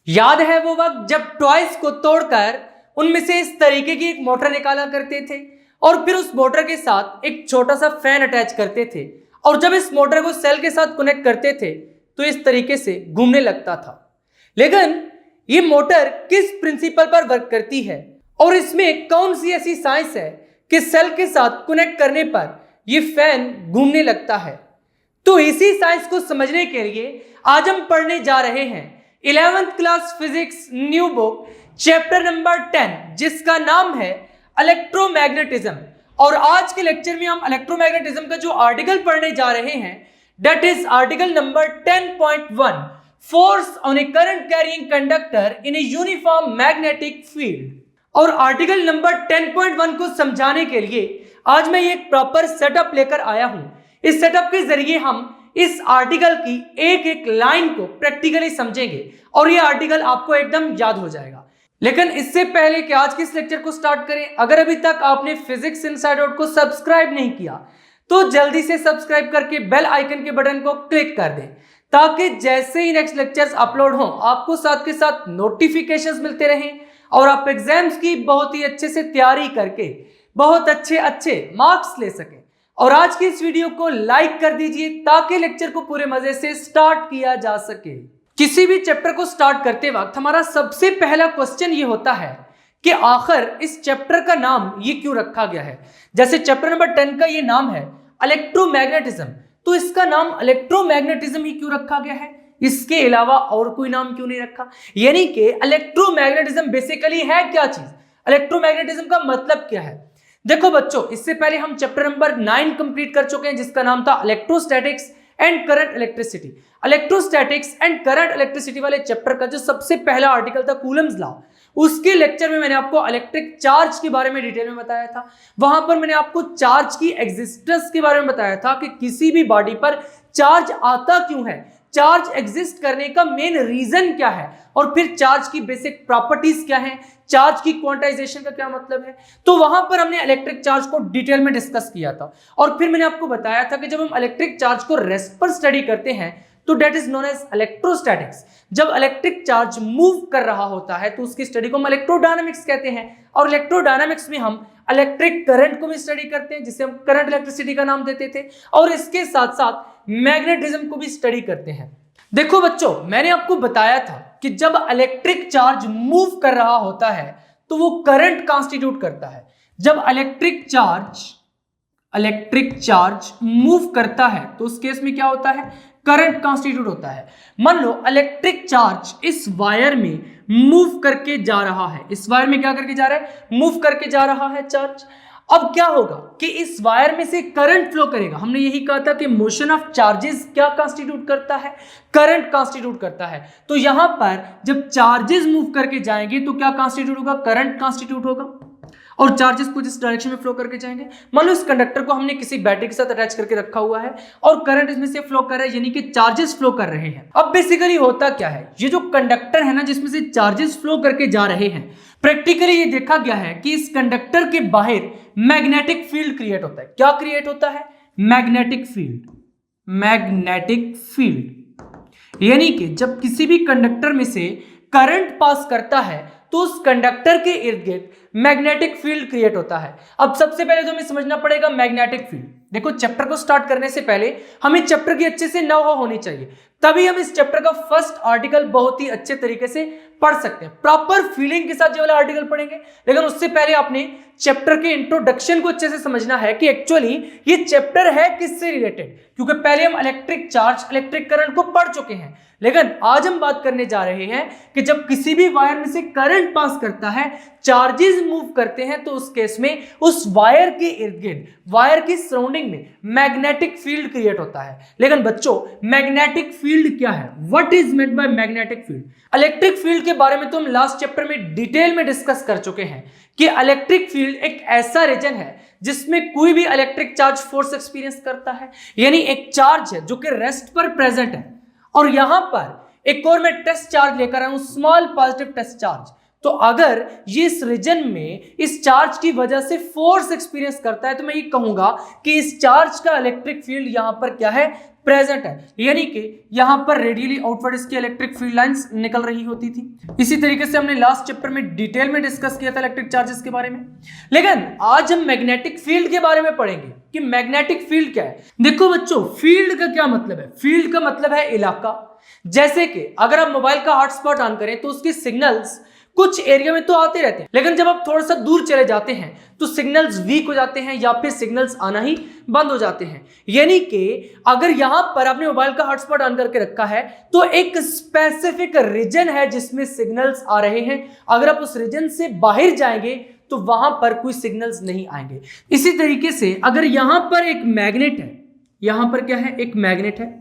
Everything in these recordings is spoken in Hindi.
याद है वो वक्त जब टॉयज को तोड़कर उनमें से इस तरीके की एक मोटर निकाला करते थे और फिर उस मोटर के साथ एक छोटा सा फैन अटैच करते थे और जब इस मोटर को सेल के साथ कनेक्ट करते थे तो इस तरीके से घूमने लगता था। लेकिन ये मोटर किस प्रिंसिपल पर वर्क करती है और इसमें कौन सी ऐसी साइंस है कि सेल के साथ कनेक्ट करने पर ये फैन घूमने लगता है? तो इसी साइंस को समझने के लिए आज हम पढ़ने जा रहे हैं 11th class physics new book chapter number 10 जिसका नाम है इलेक्ट्रोमैग्नेटिज्म। और आज के लेक्चर में हम इलेक्ट्रोमैग्नेटिज्म का जो आर्टिकल पढ़ने जा रहे हैं that is article number 10.1 force on a current carrying conductor in a uniform magnetic field. और आर्टिकल नंबर 10.1 को समझाने के लिए आज मैं एक प्रॉपर सेटअप लेकर आया हूं। इस सेटअप के जरिए हम इस आर्टिकल की एक एक लाइन को प्रैक्टिकली समझेंगे और ये आर्टिकल आपको एकदम याद हो जाएगा। लेकिन इससे पहले कि आज के इस लेक्चर को स्टार्ट करें, अगर अभी तक आपने फिजिक्स इनसाइड आउट को सब्सक्राइब नहीं किया तो जल्दी से सब्सक्राइब करके बेल आइकन के बटन को क्लिक कर दें ताकि जैसे ही नेक्स्ट लेक्चर्स अपलोड हो आपको साथ के साथ नोटिफिकेशंस मिलते रहें और आप एग्जाम्स की बहुत ही अच्छे से तैयारी करके बहुत अच्छे मार्क्स ले सकें। और आज की इस वीडियो को लाइक कर दीजिए ताकि लेक्चर को पूरे मजे से स्टार्ट किया जा सके। किसी भी चैप्टर को स्टार्ट करते वक्त हमारा सबसे पहला क्वेश्चन ये होता है कि आखिर इस चैप्टर का नाम ये क्यों रखा गया है। जैसे चैप्टर नंबर 10 का ये नाम है इलेक्ट्रोमैग्नेटिज्म, तो इसका नाम इलेक्ट्रोमैग्नेटिज्म ही क्यों रखा गया है, इसके अलावा और कोई नाम क्यों नहीं रखा? यानी कि इलेक्ट्रोमैग्नेटिज्म बेसिकली है क्या चीज, इलेक्ट्रोमैग्नेटिज्म का मतलब क्या है? देखो बच्चों, इससे पहले हम चैप्टर नंबर 9 कंप्लीट कर चुके हैं जिसका नाम था electrostatics and current electricity. Electrostatics and current electricity वाले चैप्टर का जो सबसे पहला आर्टिकल था कूलम्स लॉ, उसके लेक्चर में मैंने आपको इलेक्ट्रिक चार्ज के बारे में डिटेल में बताया था। वहां पर मैंने आपको चार्ज की एग्जिस्टेंस के बारे में बताया था कि किसी भी बॉडी पर चार्ज आता क्यों है, चार्ज एग्जिस्ट करने का मेन रीजन क्या है और फिर चार्ज की बेसिक प्रॉपर्टीज क्या है, चार्ज की क्वांटाइजेशन का क्या मतलब है। तो वहां पर हमने इलेक्ट्रिक चार्ज को डिटेल में डिस्कस किया था और फिर मैंने आपको बताया था कि जब हम इलेक्ट्रिक चार्ज को रेस्ट पर स्टडी करते हैं तो that is known as electrostatics. जब इलेक्ट्रिक चार्ज मूव कर रहा होता है तो उसकी स्टडी को हम इलेक्ट्रोडायनामिक्स कहते हैं और इलेक्ट्रोडायनामिक्स में हम इलेक्ट्रिक करंट को भी स्टडी करते हैं जिसे हम करंट इलेक्ट्रिसिटी का नाम देते थे और इसके साथ साथ मैग्नेटिज्म को भी स्टडी करते हैं। देखो बच्चों, मैंने आपको बताया था कि जब इलेक्ट्रिक चार्ज मूव कर रहा होता है तो वो करंट कॉन्स्टिट्यूट करता है। जब इलेक्ट्रिक चार्ज मूव करता है तो उस केस में क्या होता है, करंट कॉन्स्टिट्यूट होता है। मान लो इलेक्ट्रिक चार्ज इस वायर में मूव करके जा रहा है, इस वायर में क्या करके जा रहा है, मूव करके जा रहा है चार्ज। अब क्या होगा कि इस वायर में से करंट फ्लो करेगा। हमने यही कहा था कि मोशन ऑफ चार्जेस क्या कांस्टिट्यूट करता है, करंट कांस्टिट्यूट करता है। तो यहां पर जब चार्जेस मूव करके जाएंगे तो क्या कांस्टिट्यूट होगा, करंट कांस्टिट्यूट होगा और चार्जेस कुछ इस डायरेक्शन में फ्लो करके जाएंगे। मान लो इस कंडक्टर को हमने किसी बैटरी के साथ अटैच करके रखा हुआ है और करंट इसमें से फ्लो कर रहा है यानी कि चार्जेस फ्लो कर रहे हैं। अब बेसिकली होता क्या है, ये जो कंडक्टर है ना जिसमें से चार्जेस फ्लो करके जा रहे हैं, प्रैक्टिकली ये देखा गया है कि इस कंडक्टर के बाहर मैग्नेटिक फील्ड क्रिएट होता है। क्या क्रिएट होता है, मैग्नेटिक फील्ड। मैग्नेटिक फील्ड यानी कि जब किसी भी कंडक्टर में से करंट पास करता है तो उस कंडक्टर के इर्द गिर्द मैग्नेटिक फील्ड क्रिएट होता है। अब सबसे पहले तो हमें समझना पड़ेगा मैग्नेटिक फील्ड। देखो, चैप्टर को स्टार्ट करने से पहले हमें चैप्टर की अच्छे से नॉलेज होनी चाहिए, तभी हम इस चैप्टर का फर्स्ट आर्टिकल बहुत ही अच्छे तरीके से पढ़ सकते हैं, प्रॉपर फीलिंग के साथ जो वाला आर्टिकल पढ़ेंगे। लेकिन उससे पहले आपने चैप्टर के इंट्रोडक्शन को अच्छे से समझना है कि एक्चुअली ये चैप्टर है किससे रिलेटेड, क्योंकि पहले हम इलेक्ट्रिक चार्ज, इलेक्ट्रिक करंट को पढ़ चुके हैं। लेकिन आज हम बात करने जा रहे हैं कि जब किसी भी वायर में से करंट पास करता है, चार्जेस मूव करते हैं, तो उस केस में उस वायर के इर्द गिर्द, वायर की सराउंडिंग में मैग्नेटिक फील्ड क्रिएट होता है। लेकिन बच्चों, मैग्नेटिक फील्ड क्या है, what is meant by magnetic field? Electric field के बारे में तो हम लास्ट चैप्टर में डिटेल में डिस्कस कर चुके हैं कि इलेक्ट्रिक फील्ड एक ऐसा रीजन है जिसमें कोई भी इलेक्ट्रिक चार्ज फोर्स एक्सपीरियंस करता है, यानी एक चार्ज है जो कि रेस्ट पर प्रेजेंट है। और यहां पर एक और मैं टेस्ट चार्ज लेकर आया हूं, स्मॉल पॉजिटिव टेस्ट चार्ज। तो अगर ये इस रीजन में इस चार्ज की वजह से फोर्स एक्सपीरियंस करता है तो मैं ये कहूंगा कि इस चार्ज का इलेक्ट्रिक फील्ड यहां पर क्या है, प्रेजेंट है, यानी कि यहां पर रेडियली आउटवर्ड इसकी इलेक्ट्रिक फील्ड लाइंस निकल रही होती थी। इसी तरीके से हमने लास्ट चैप्टर में डिटेल में डिस्कस किया था इलेक्ट्रिक चार्जेस के बारे में। लेकिन आज हम मैग्नेटिक फील्ड के बारे में पढ़ेंगे कि मैग्नेटिक फील्ड क्या है। देखो बच्चों, फील्ड का क्या मतलब है? फील्ड का मतलब है इलाका। जैसे कि अगर आप मोबाइल का हॉटस्पॉट ऑन करें तो उसके सिग्नल्स कुछ एरिया में तो आते रहते हैं, लेकिन जब आप थोड़ा सा दूर चले जाते हैं तो सिग्नल्स वीक हो जाते हैं या फिर सिग्नल्स आना ही बंद हो जाते हैं। यानी कि अगर यहां पर आपने मोबाइल का हॉटस्पॉट ऑन करके रखा है तो एक स्पेसिफिक रीजन है जिसमें सिग्नल्स आ रहे हैं। अगर आप उस रीजन से बाहर जाएंगे तो वहां पर कोई सिग्नल्स नहीं आएंगे। इसी तरीके से अगर यहां पर एक मैग्नेट है, यहां पर क्या है? एक मैग्नेट है।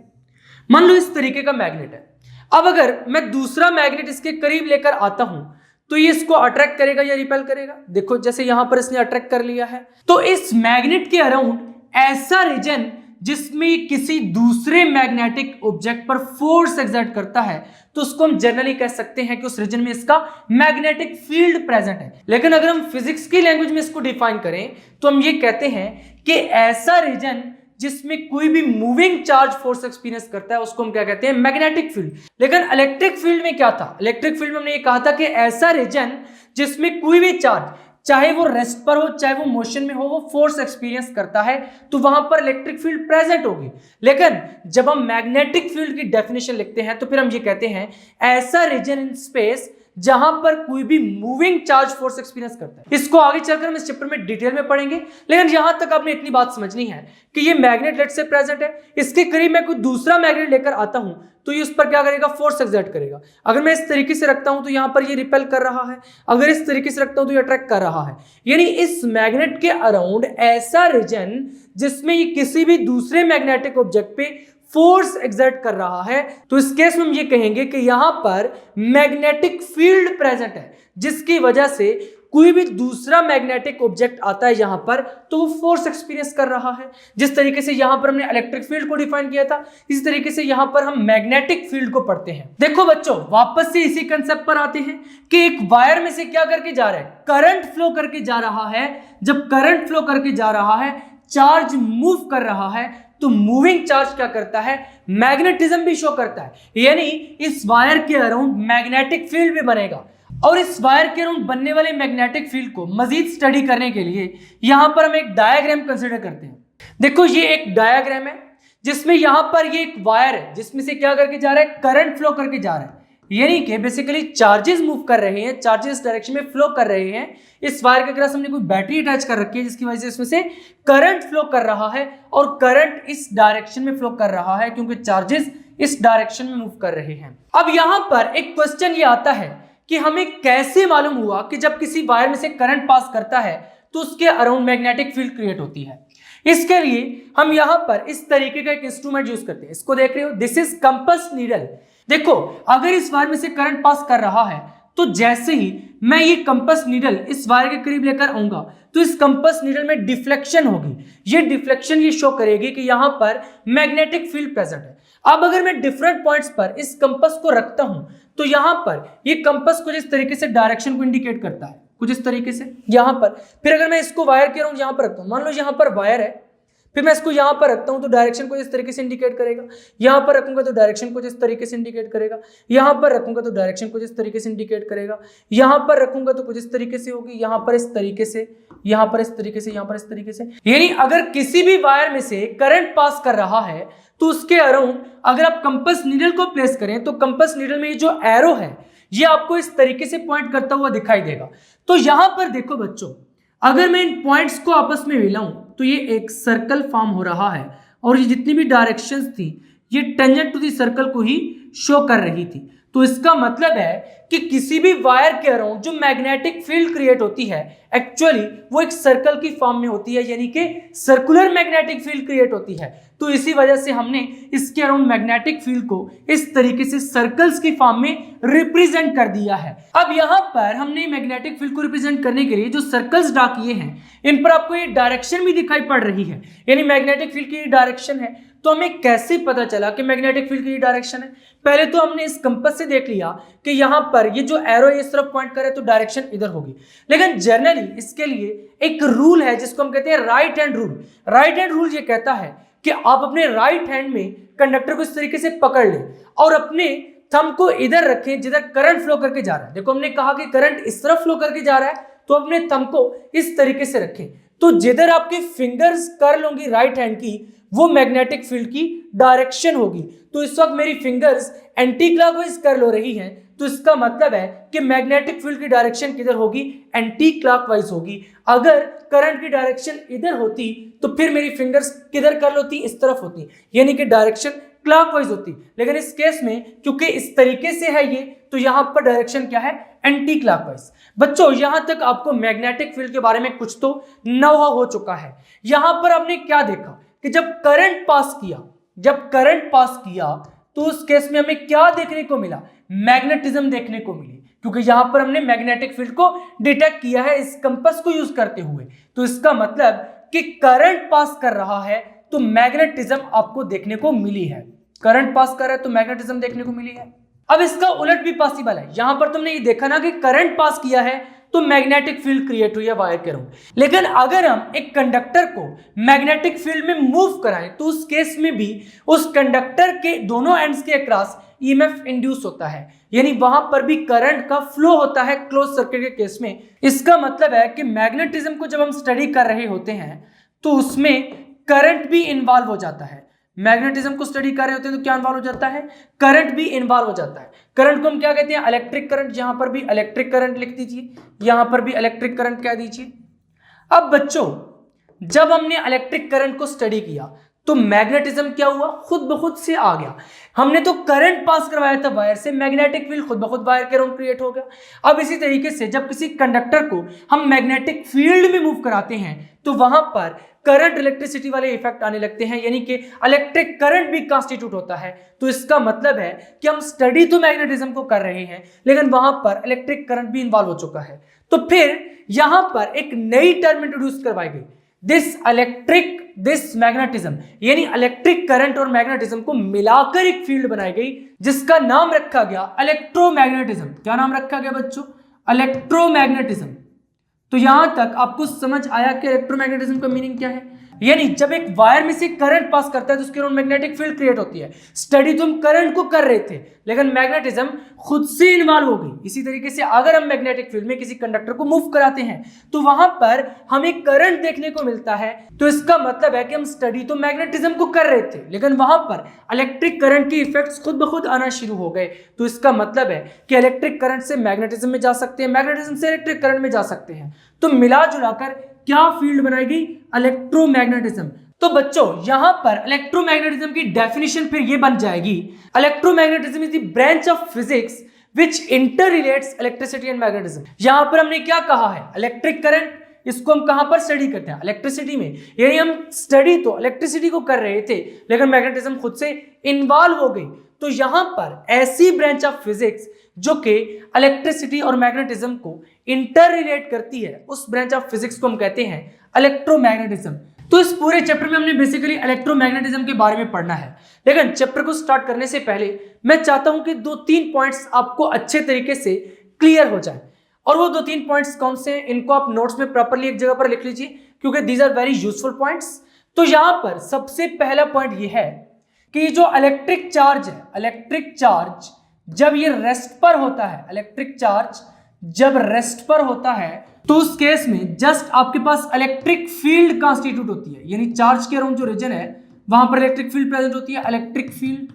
मान लो इस तरीके का मैग्नेट है। अब अगर मैं दूसरा मैग्नेट इसके करीब लेकर आता हूं तो ये इसको अट्रैक्ट करेगा या रिपेल करेगा? देखो जैसे यहां पर इसने अट्रैक्ट कर लिया है, तो इस मैग्नेट के अराउंड ऐसा रीजन जिसमें किसी दूसरे मैग्नेटिक ऑब्जेक्ट पर फोर्स एक्सर्ट करता है तो उसको हम जनरली कह सकते हैं कि उस रीजन में इसका मैग्नेटिक फील्ड प्रेजेंट है। लेकिन अगर हम फिजिक्स की लैंग्वेज में इसको डिफाइन करें तो हम ये कहते हैं कि ऐसा रीजन जिसमें कोई भी मूविंग चार्ज फोर्स एक्सपीरियंस करता है उसको हम क्या कहते हैं? Magnetic field. लेकिन इलेक्ट्रिक फील्ड में क्या था? इलेक्ट्रिक फील्ड में हमने ये कहा था कि ऐसा रीजन जिसमें कोई भी चार्ज, चाहे वो रेस्ट पर हो चाहे वो मोशन में हो, वो फोर्स एक्सपीरियंस करता है तो वहां पर इलेक्ट्रिक फील्ड प्रेजेंट होगी। लेकिन जब हम मैग्नेटिक फील्ड की डेफिनेशन लिखते हैं तो फिर हम ये कहते हैं ऐसा रीजन इन स्पेस जहां पर कोई भी मूविंग चार्ज फोर्स एक्सपीरियंस करता है। इसको आगे चलकर हम इस चैप्टर में डिटेल में पढ़ेंगे, लेकिन यहां तक आपने इतनी बात समझनी है कि ये मैग्नेट लेट से प्रेजेंट है, इसके करीब मैं कोई दूसरा मैग्नेट लेकर आता हूं तो ये उस पर क्या करेगा? फोर्स एक्सर्ट करेगा। अगर मैं इस तरीके से रखता हूं तो यहां पर ये रिपेल कर रहा है, अगर इस तरीके से रखता हूं तो ये अट्रैक्ट कर रहा है। यानी इस मैग्नेट के अराउंड ऐसा रीजन जिसमें ये किसी भी दूसरे मैग्नेटिक ऑब्जेक्ट पे फोर्स एक्सर्ट कर रहा है, तो इस केस में हम ये कहेंगे कि यहां पर मैग्नेटिक फील्ड प्रेजेंट है, जिसकी वजह से कोई भी दूसरा मैग्नेटिक ऑब्जेक्ट आता है यहां पर तो वो फोर्स एक्सपीरियंस कर रहा है। जिस तरीके से यहां पर हमने इलेक्ट्रिक फील्ड को डिफाइन किया था, इसी तरीके से यहां पर हम मैग्नेटिक फील्ड को पढ़ते हैं। देखो बच्चों, वापस से इसी कंसेप्ट पर आते हैं कि एक वायर में से क्या करके जा रहा है? करंट फ्लो करके जा रहा है। जब करंट फ्लो करके जा रहा है, चार्ज मूव कर रहा है, तो मूविंग चार्ज क्या करता है? मैग्नेटिज्म भी शो करता है। यानी इस वायर के अराउंड मैग्नेटिक फील्ड भी बनेगा। और इस वायर के अराउंड बनने वाले मैग्नेटिक फील्ड को मजीद स्टडी करने के लिए यहां पर हम एक डायग्राम कंसीडर करते हैं। देखो ये एक डायग्राम है जिसमें यहां पर ये एक वायर है जिसमें से क्या करके जा रहा है? करंट फ्लो करके जा रहा है। यानी कि बेसिकली चार्जेस मूव कर रहे हैं, चार्जेस डायरेक्शन में फ्लो कर रहे हैं। इस वायर के अक्रॉस हमने कोई बैटरी अटैच कर रखी है जिसकी वजह से इसमें से करंट फ्लो कर रहा है और करंट इस डायरेक्शन में फ्लो कर रहा है क्योंकि चार्जेस इस डायरेक्शन में मूव कर रहे हैं। अब यहां पर एक क्वेश्चन ये आता है कि हमें कैसे मालूम हुआ कि जब किसी वायर में से करंट पास करता है तो उसके अराउंड मैग्नेटिक फील्ड क्रिएट होती है? इसके लिए हम यहां पर इस तरीके का एक इंस्ट्रूमेंट यूज करते हैं। इसको देख रहे हो, दिस इज कंपास नीडल। देखो अगर इस वायर में से करंट पास कर रहा है तो जैसे ही मैं ये कंपास नीडल इस वायर के करीब लेकर आऊंगा तो इस कंपास नीडल में डिफ्लेक्शन होगी। ये डिफ्लेक्शन ये शो करेगी कि यहां पर मैग्नेटिक फील्ड प्रेजेंट है। अब अगर मैं डिफरेंट पॉइंट्स पर इस कंपास को रखता हूं तो यहां पर ये कंपास कुछ इस तरीके से डायरेक्शन को इंडिकेट करता है, कुछ इस तरीके से यहां पर। फिर अगर मैं इसको वायर के अराउंड यहां पर रखता हूं, मान लो यहां पर वायर है, फिर मैं इसको यहां पर रखता हूं तो डायरेक्शन को इस तरीके से इंडिकेट करेगा। यहां पर रखूंगा तो डायरेक्शन को इस तरीके से इंडिकेट करेगा। यहां पर रखूंगा तो डायरेक्शन को इस तरीके से इंडिकेट करेगा। यहां पर रखूंगा तो कुछ इस तरीके से होगी, यहां पर इस तरीके से, यहां पर इस तरीके से, यहां पर इस तरीके से। यानी अगर किसी भी वायर में से करंट पास कर रहा है तो उसके अराउंड अगर आप कंपास नीडल को प्लेस करें तो कंपास नीडल में ये जो एरो है ये आपको इस तरीके से पॉइंट करता हुआ दिखाई देगा। तो यहां पर देखो बच्चों, अगर मैं इन पॉइंट्स को आपस में मिलाऊं तो ये एक सर्कल फॉर्म हो रहा है और ये जितनी भी डायरेक्शंस थी ये टेंजेंट टू दी सर्कल को ही शो कर रही थी। तो इसका मतलब है कि किसी भी वायर के अराउंड जो मैग्नेटिक फील्ड क्रिएट होती है एक्चुअली वो एक सर्कल की फॉर्म में होती है, यानी कि सर्कुलर मैग्नेटिक फील्ड क्रिएट होती है। तो इसी वजह से हमने इसके अराउंड मैग्नेटिक फील्ड को इस तरीके से सर्कल्स की फॉर्म में रिप्रेजेंट कर दिया है। अब यहां पर हमने मैग्नेटिक फील्ड को रिप्रेजेंट करने के लिए जो सर्कल्स ड्रा किए हैं इन पर आपको ये डायरेक्शन भी दिखाई पड़ रही है, यानी मैग्नेटिक फील्ड की डायरेक्शन है। तो हमें कैसे पता चला कि मैग्नेटिक फील्ड की डायरेक्शन है? पहले तो हमने इस कंपास से देख लिया कि यहां पर ये जो एरो इस तरफ पॉइंट करे तो डायरेक्शन इधर होगी, लेकिन जनरली इसके लिए एक रूल है जिसको हम कहते हैं right hand rule. Right hand rule ये कहता है कि आप अपने राइट हैंड में कंडक्टर को इस तरीके से पकड़ लें और अपने थंब को इधर रखें जिधर करंट फ्लो करके जा रहा है। देखो हमने कहा कि करंट इस तरफ फ्लो करके जा रहा है, तो अपने थंब को इस तरीके से रखें। तो जिधर आपकी फिंगर्स कर्ल होंगी राइट हैंड की, वो मैग्नेटिक फील्ड की डायरेक्शन होगी। तो इस वक्त मेरी फिंगर्स एंटी क्लॉकवाइज कर्ल हो रही हैं, तो इसका मतलब है कि मैग्नेटिक फील्ड की डायरेक्शन किधर होगी, एंटी क्लॉकवाइज होगी। अगर करंट की डायरेक्शन इधर होती तो फिर मेरी फिंगर्स किधर कर्ल होती, इस तरफ होती, यानी कि डायरेक्शन क्लॉकवाइज होती। लेकिन इस केस में क्योंकि इस तरीके से है ये, तो यहां पर डायरेक्शन क्या है, एंटी क्लॉकवाइज। बच्चों यहां तक आपको मैग्नेटिक फील्ड के बारे में कुछ तो नॉलेज हो चुका है। यहां पर आपने क्या देखा कि जब करंट पास किया तो उस केस में हमें क्या देखने को मिला, मैग्नेटिज्म देखने को मिली, क्योंकि यहां पर हमने मैग्नेटिक फील्ड को डिटेक्ट किया है इस कंपास को यूज करते हुए। तो इसका मतलब कि करंट पास कर रहा है तो मैग्नेटिज्म आपको देखने को मिली है। करंट पास कर रहा है तो मैग्नेटिज्म देखने को मिली है। अब इसका उलट भी पॉसिबल है। यहां पर तुमने ये देखा ना कि करंट पास किया है तो मैग्नेटिक फील्ड क्रिएट हुई है वायर के अराउंड। लेकिन अगर हम एक कंडक्टर को मैग्नेटिक फील्ड में मूव कराएं तो उस केस में भी उस कंडक्टर के दोनों एंड्स के अक्रॉस ईएमएफ इंड्यूस होता है, यानी वहां पर भी करंट का फ्लो होता है क्लोज सर्किट के केस में। इसका मतलब है कि मैग्नेटिज्म को जब हम स्टडी कर रहे होते हैं तो उसमें करंट भी इन्वॉल्व हो जाता है। मैग्नेटिज्म को स्टडी कर रहे होते हैं तो क्या इन्वॉल्व हो जाता है, करंट भी इन्वॉल्व हो जाता है। करंट को हम क्या कहते हैं, इलेक्ट्रिक करंट। यहां पर भी इलेक्ट्रिक करंट लिख दीजिए, यहां पर भी इलेक्ट्रिक करंट कह दीजिए। अब बच्चों जब हमने इलेक्ट्रिक करंट को स्टडी किया तो मैग्नेटिज्म क्या हुआ, खुद ब खुद से आ गया। हमने तो करंट पास करवाया था वायर से, मैग्नेटिक फील्ड खुद ब खुद वायर के अराउंड क्रिएट हो गया। अब इसी तरीके से जब किसी कंडक्टर को हम मैग्नेटिक फील्ड में मूव कराते हैं तो वहां पर करंट इलेक्ट्रिसिटी वाले इफेक्ट आने लगते हैं, यानी कि इलेक्ट्रिक करंट भी कॉन्स्टिट्यूट होता है। तो इसका मतलब है कि हम स्टडी तो मैग्नेटिज्म को कर रहे हैं लेकिन वहां पर इलेक्ट्रिक करंट भी इन्वॉल्व हो चुका है। तो फिर यहां पर एक नई टर्म इंट्रोड्यूस करवाई गई, दिस मैग्नेटिज्म, यानी इलेक्ट्रिक करंट और मैग्नेटिज्म को मिलाकर एक फील्ड बनाई गई जिसका नाम रखा गया इलेक्ट्रोमैग्नेटिज्म। क्या नाम रखा गया बच्चों, इलेक्ट्रोमैग्नेटिज्म। तो यहां तक आपको समझ आया कि इलेक्ट्रोमैग्नेटिज्म का मीनिंग क्या है, यानी जब एक वायर में से करंट पास करता है तो उसके अराउंड मैग्नेटिक फील्ड क्रिएट होती है। स्टडी तुम करंट को कर रहे थे लेकिन मैग्नेटिज्म खुद से इन्वॉल्व हो गई। इसी तरीके से अगर हम मैग्नेटिक फील्ड में किसी कंडक्टर को मूव कराते हैं तो वहां पर हमें करंट देखने को मिलता है। तो इसका मतलब है कि हम स्टडी तो मैग्नेटिज्म को कर रहे थे लेकिन वहां पर इलेक्ट्रिक करंट के इफेक्ट्स खुद ब खुद आना शुरू हो गए। तो इसका मतलब है कि इलेक्ट्रिक करंट से मैग्नेटिज्म में जा सकते हैं, मैग्नेटिज्म से इलेक्ट्रिक करंट में जा सकते हैं। तो मिला जुलाकर क्या फील्ड बनाई गई, इलेक्ट्रोमैग्नेटिज्म। तो बच्चों यहां पर इलेक्ट्रोमैग्नेटिज्म की डेफिनेशन फिर ये बन जाएगी, electromagnetism is the branch of physics which interrelates electricity and magnetism. यहां पर हमने क्या कहा है, इलेक्ट्रिक करंट, इसको हम कहां पर स्टडी करते हैं, इलेक्ट्रिसिटी में। यानी हम स्टडी तो इलेक्ट्रिसिटी को कर रहे थे लेकिन मैग्नेटिज्म खुद से इन्वॉल्व हो गई। तो यहां पर ऐसी ब्रांच ऑफ फिजिक्स जो कि इलेक्ट्रिसिटी और मैग्नेटिज्म को इंटर रिलेट करती है, उस ब्रांच ऑफ फिजिक्स को हम कहते हैं इलेक्ट्रोमैग्नेटिज्म। तो इस पूरे चैप्टर में हमने बेसिकली इलेक्ट्रोमैग्नेटिज्म के बारे में पढ़ना है। लेकिन चैप्टर को स्टार्ट करने से पहले मैं चाहता हूं कि 2-3 पॉइंट्स आपको अच्छे तरीके से क्लियर हो जाए। और वो 2-3 पॉइंट्स कौन से हैं, इनको आप नोट्स में प्रॉपरली एक जगह पर लिख लीजिए क्योंकि these are very useful points. तो यहां पर सबसे पहला पॉइंट ये है कि जो इलेक्ट्रिक चार्ज है, इलेक्ट्रिक चार्ज जब ये रेस्ट पर होता है, इलेक्ट्रिक चार्ज जब रेस्ट पर होता है तो उस केस में जस्ट आपके पास इलेक्ट्रिक फील्ड कॉन्स्टिट्यूट होती है, यानी चार्ज के अराउंड जो रीजन है वहां पर इलेक्ट्रिक फील्ड प्रेजेंट होती है, इलेक्ट्रिक फील्ड।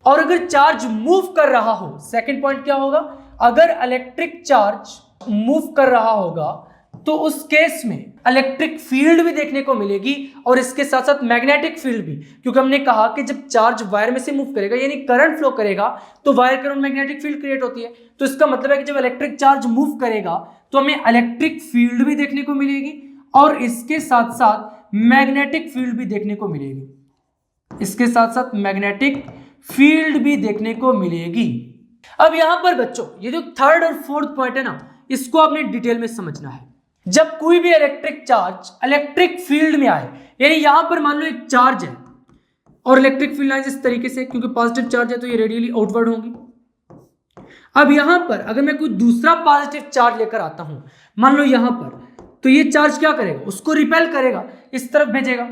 और अगर चार्ज मूव कर रहा हो, सेकंड पॉइंट क्या होगा, अगर इलेक्ट्रिक चार्ज मूव कर रहा होगा तो उस केस में इलेक्ट्रिक फील्ड भी देखने को मिलेगी और इसके साथ साथ मैग्नेटिक फील्ड भी, क्योंकि हमने कहा कि जब चार्ज वायर में से मूव करेगा यानी करंट फ्लो करेगा तो वायर के अराउंड मैग्नेटिक फील्ड क्रिएट होती है। तो इसका मतलब है कि जब इलेक्ट्रिक चार्ज मूव करेगा तो हमें इलेक्ट्रिक फील्ड भी देखने को मिलेगी और इसके साथ साथ मैग्नेटिक फील्ड भी देखने को मिलेगी, इसके साथ साथ मैग्नेटिक फील्ड भी देखने को मिलेगी। अब यहां पर बच्चों ये जो थर्ड और फोर्थ पॉइंट है ना, इसको आपने डिटेल में समझना है। जब कोई भी इलेक्ट्रिक चार्ज इलेक्ट्रिक फील्ड में आए, यानी यहां पर मान लो एक चार्ज है और इलेक्ट्रिक फील्ड लाइंस इस तरीके से, क्योंकि पॉजिटिव चार्ज है तो ये रेडियली आउटवर्ड होंगी। अब यहां पर अगर मैं कोई दूसरा पॉजिटिव चार्ज लेकर आता हूं, मान लो यहां पर, तो ये चार्ज क्या करेगा, उसको रिपेल करेगा, इस तरफ भेजेगा।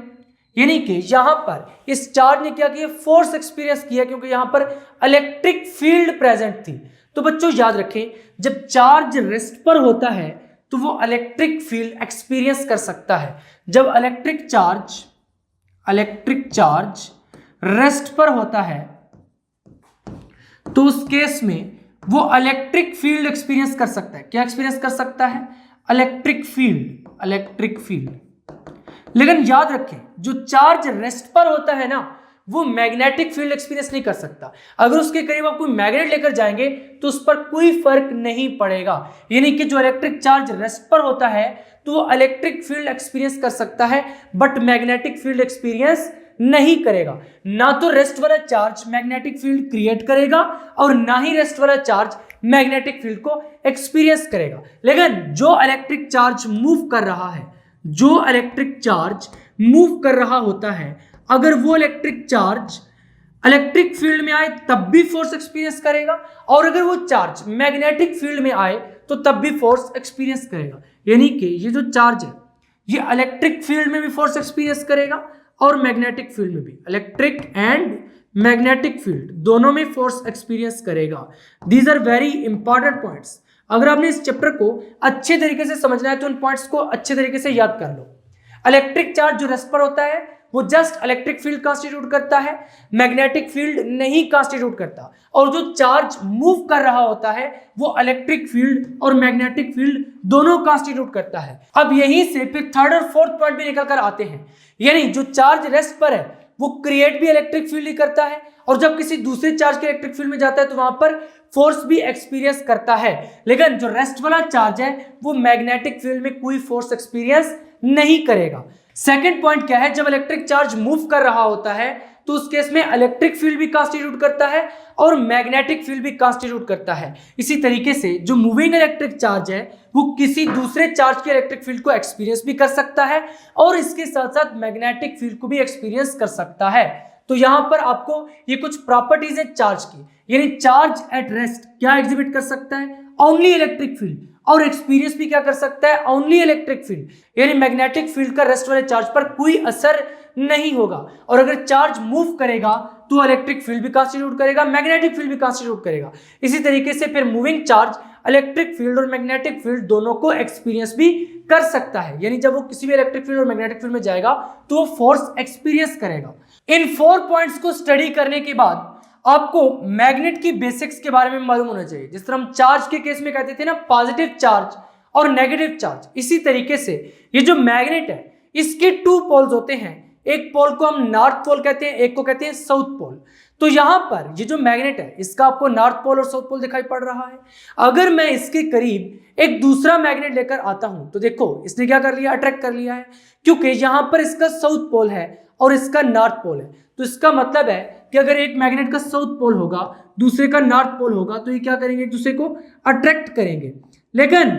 यानी कि यहां पर इस चार्ज ने क्या किया, फोर्स एक्सपीरियंस किया, क्योंकि यहां पर इलेक्ट्रिक फील्ड प्रेजेंट थी। तो बच्चों याद रखें, जब चार्ज रेस्ट पर होता है तो वो इलेक्ट्रिक फील्ड एक्सपीरियंस कर सकता है। जब इलेक्ट्रिक चार्ज रेस्ट पर होता है तो उस केस में वो इलेक्ट्रिक फील्ड एक्सपीरियंस कर सकता है। क्या एक्सपीरियंस कर सकता है? Electric field. लेकिन याद रखें, जो चार्ज रेस्ट पर होता है ना, वो मैग्नेटिक फील्ड एक्सपीरियंस नहीं कर सकता। अगर उसके करीब आप कोई मैग्नेट लेकर जाएंगे तो उस पर कोई फर्क नहीं पड़ेगा। यानी कि जो इलेक्ट्रिक चार्ज रेस्ट पर होता है तो वो इलेक्ट्रिक फील्ड एक्सपीरियंस कर सकता है, बट मैग्नेटिक फील्ड एक्सपीरियंस नहीं करेगा। ना तो रेस्ट वाला चार्ज मैग्नेटिक फील्ड क्रिएट करेगा और ना ही रेस्ट वाला चार्ज मैग्नेटिक फील्ड को एक्सपीरियंस करेगा। लेकिन जो इलेक्ट्रिक चार्ज मूव कर रहा होता है, अगर वो इलेक्ट्रिक चार्ज इलेक्ट्रिक फील्ड में आए तब भी फोर्स एक्सपीरियंस करेगा, और अगर वो चार्ज मैग्नेटिक फील्ड में आए तो तब भी फोर्स एक्सपीरियंस करेगा। यानी कि ये जो चार्ज है ये इलेक्ट्रिक फील्ड में भी फोर्स एक्सपीरियंस करेगा और मैग्नेटिक फील्ड में भी, इलेक्ट्रिक एंड मैग्नेटिक फील्ड दोनों में फोर्स एक्सपीरियंस करेगा। These are very important points. अगर आपने इस चैप्टर को अच्छे तरीके से समझना है तो उन पॉइंट्स को अच्छे तरीके से याद कर लो। इलेक्ट्रिक चार्ज जो रेस्ट पर होता है वो जस्ट इलेक्ट्रिक फील्ड कांस्टिट्यूट करता है, मैग्नेटिक फील्ड नहीं कांस्टिट्यूट करता, और जो चार्ज मूव कर रहा होता है वो इलेक्ट्रिक फील्ड और मैग्नेटिक फील्ड दोनों कांस्टिट्यूट करता है। अब यहीं से फिर थर्ड और फोर्थ पॉइंट भी निकल कर आते हैं। यानी जो चार्ज रेस्ट पर है वो क्रिएट भी इलेक्ट्रिक फील्ड ही करता है, और जब किसी दूसरे चार्ज के इलेक्ट्रिक फील्ड में जाता है तो वहां पर फोर्स भी एक्सपीरियंस करता है। लेकिन जो रेस्ट वाला चार्ज है वो मैग्नेटिक फील्ड में कोई फोर्स एक्सपीरियंस नहीं करेगा। सेकंड पॉइंट क्या है, जब इलेक्ट्रिक चार्ज मूव कर रहा होता है तो उस केस में इलेक्ट्रिक फील्ड भी कांस्टिट्यूट करता है और मैग्नेटिक फील्ड भी कांस्टिट्यूट करता है। इसी तरीके से जो मूविंग इलेक्ट्रिक चार्ज है वो किसी दूसरे चार्ज के इलेक्ट्रिक फील्ड को एक्सपीरियंस भी कर सकता है और इसके साथ साथ मैग्नेटिक फील्ड को भी एक्सपीरियंस कर सकता है। तो यहां पर आपको ये कुछ प्रॉपर्टीज है चार्ज की, यानी चार्ज एट रेस्ट क्या एग्जिबिट कर सकता है? ओनली इलेक्ट्रिक फील्ड, और एक्सपीरियंस भी क्या कर सकता है? Only electric field. यानी मैग्नेटिक फील्ड का रेस्ट वाले चार्ज पर कोई असर नहीं होगा, और अगर चार्ज मूव करेगा तो इलेक्ट्रिक फील्ड भी कांस्टिट्यूट करेगा, मैग्नेटिक फील्ड भी कांस्टिट्यूट करेगा। इसी तरीके से फिर मूविंग चार्ज इलेक्ट्रिक फील्ड और मैग्नेटिक फील्ड दोनों को एक्सपीरियंस भी कर सकता है। यानी जब वो किसी भी इलेक्ट्रिक फील्ड और मैग्नेटिक फील्ड में जाएगा तो वो फोर्स एक्सपीरियंस करेगा। इन 4 पॉइंट्स को स्टडी करने के बाद आपको मैग्नेट की बेसिक्स के बारे में मालूम होना चाहिए। जिस तरह हम चार्ज के केस में कहते थे ना पॉजिटिव चार्ज और नेगेटिव चार्ज, इसी तरीके से ये जो मैग्नेट है इसके 2 पोल्स होते हैं। एक पोल को हम नॉर्थ पोल कहते हैं, एक को कहते हैं साउथ पोल। तो यहां पर ये जो मैग्नेट है इसका आपको नॉर्थ पोल और साउथ पोल दिखाई पड़ रहा है। अगर मैं इसके करीब एक दूसरा मैग्नेट लेकर आता हूं तो देखो इसने क्या कर लिया, अट्रैक्ट कर लिया है, क्योंकि यहां पर इसका साउथ पोल है और इसका नॉर्थ पोल है। तो इसका मतलब है कि अगर एक मैग्नेट का साउथ पोल होगा दूसरे का नॉर्थ पोल होगा तो ये क्या करेंगे, एक दूसरे को अट्रैक्ट करेंगे। लेकिन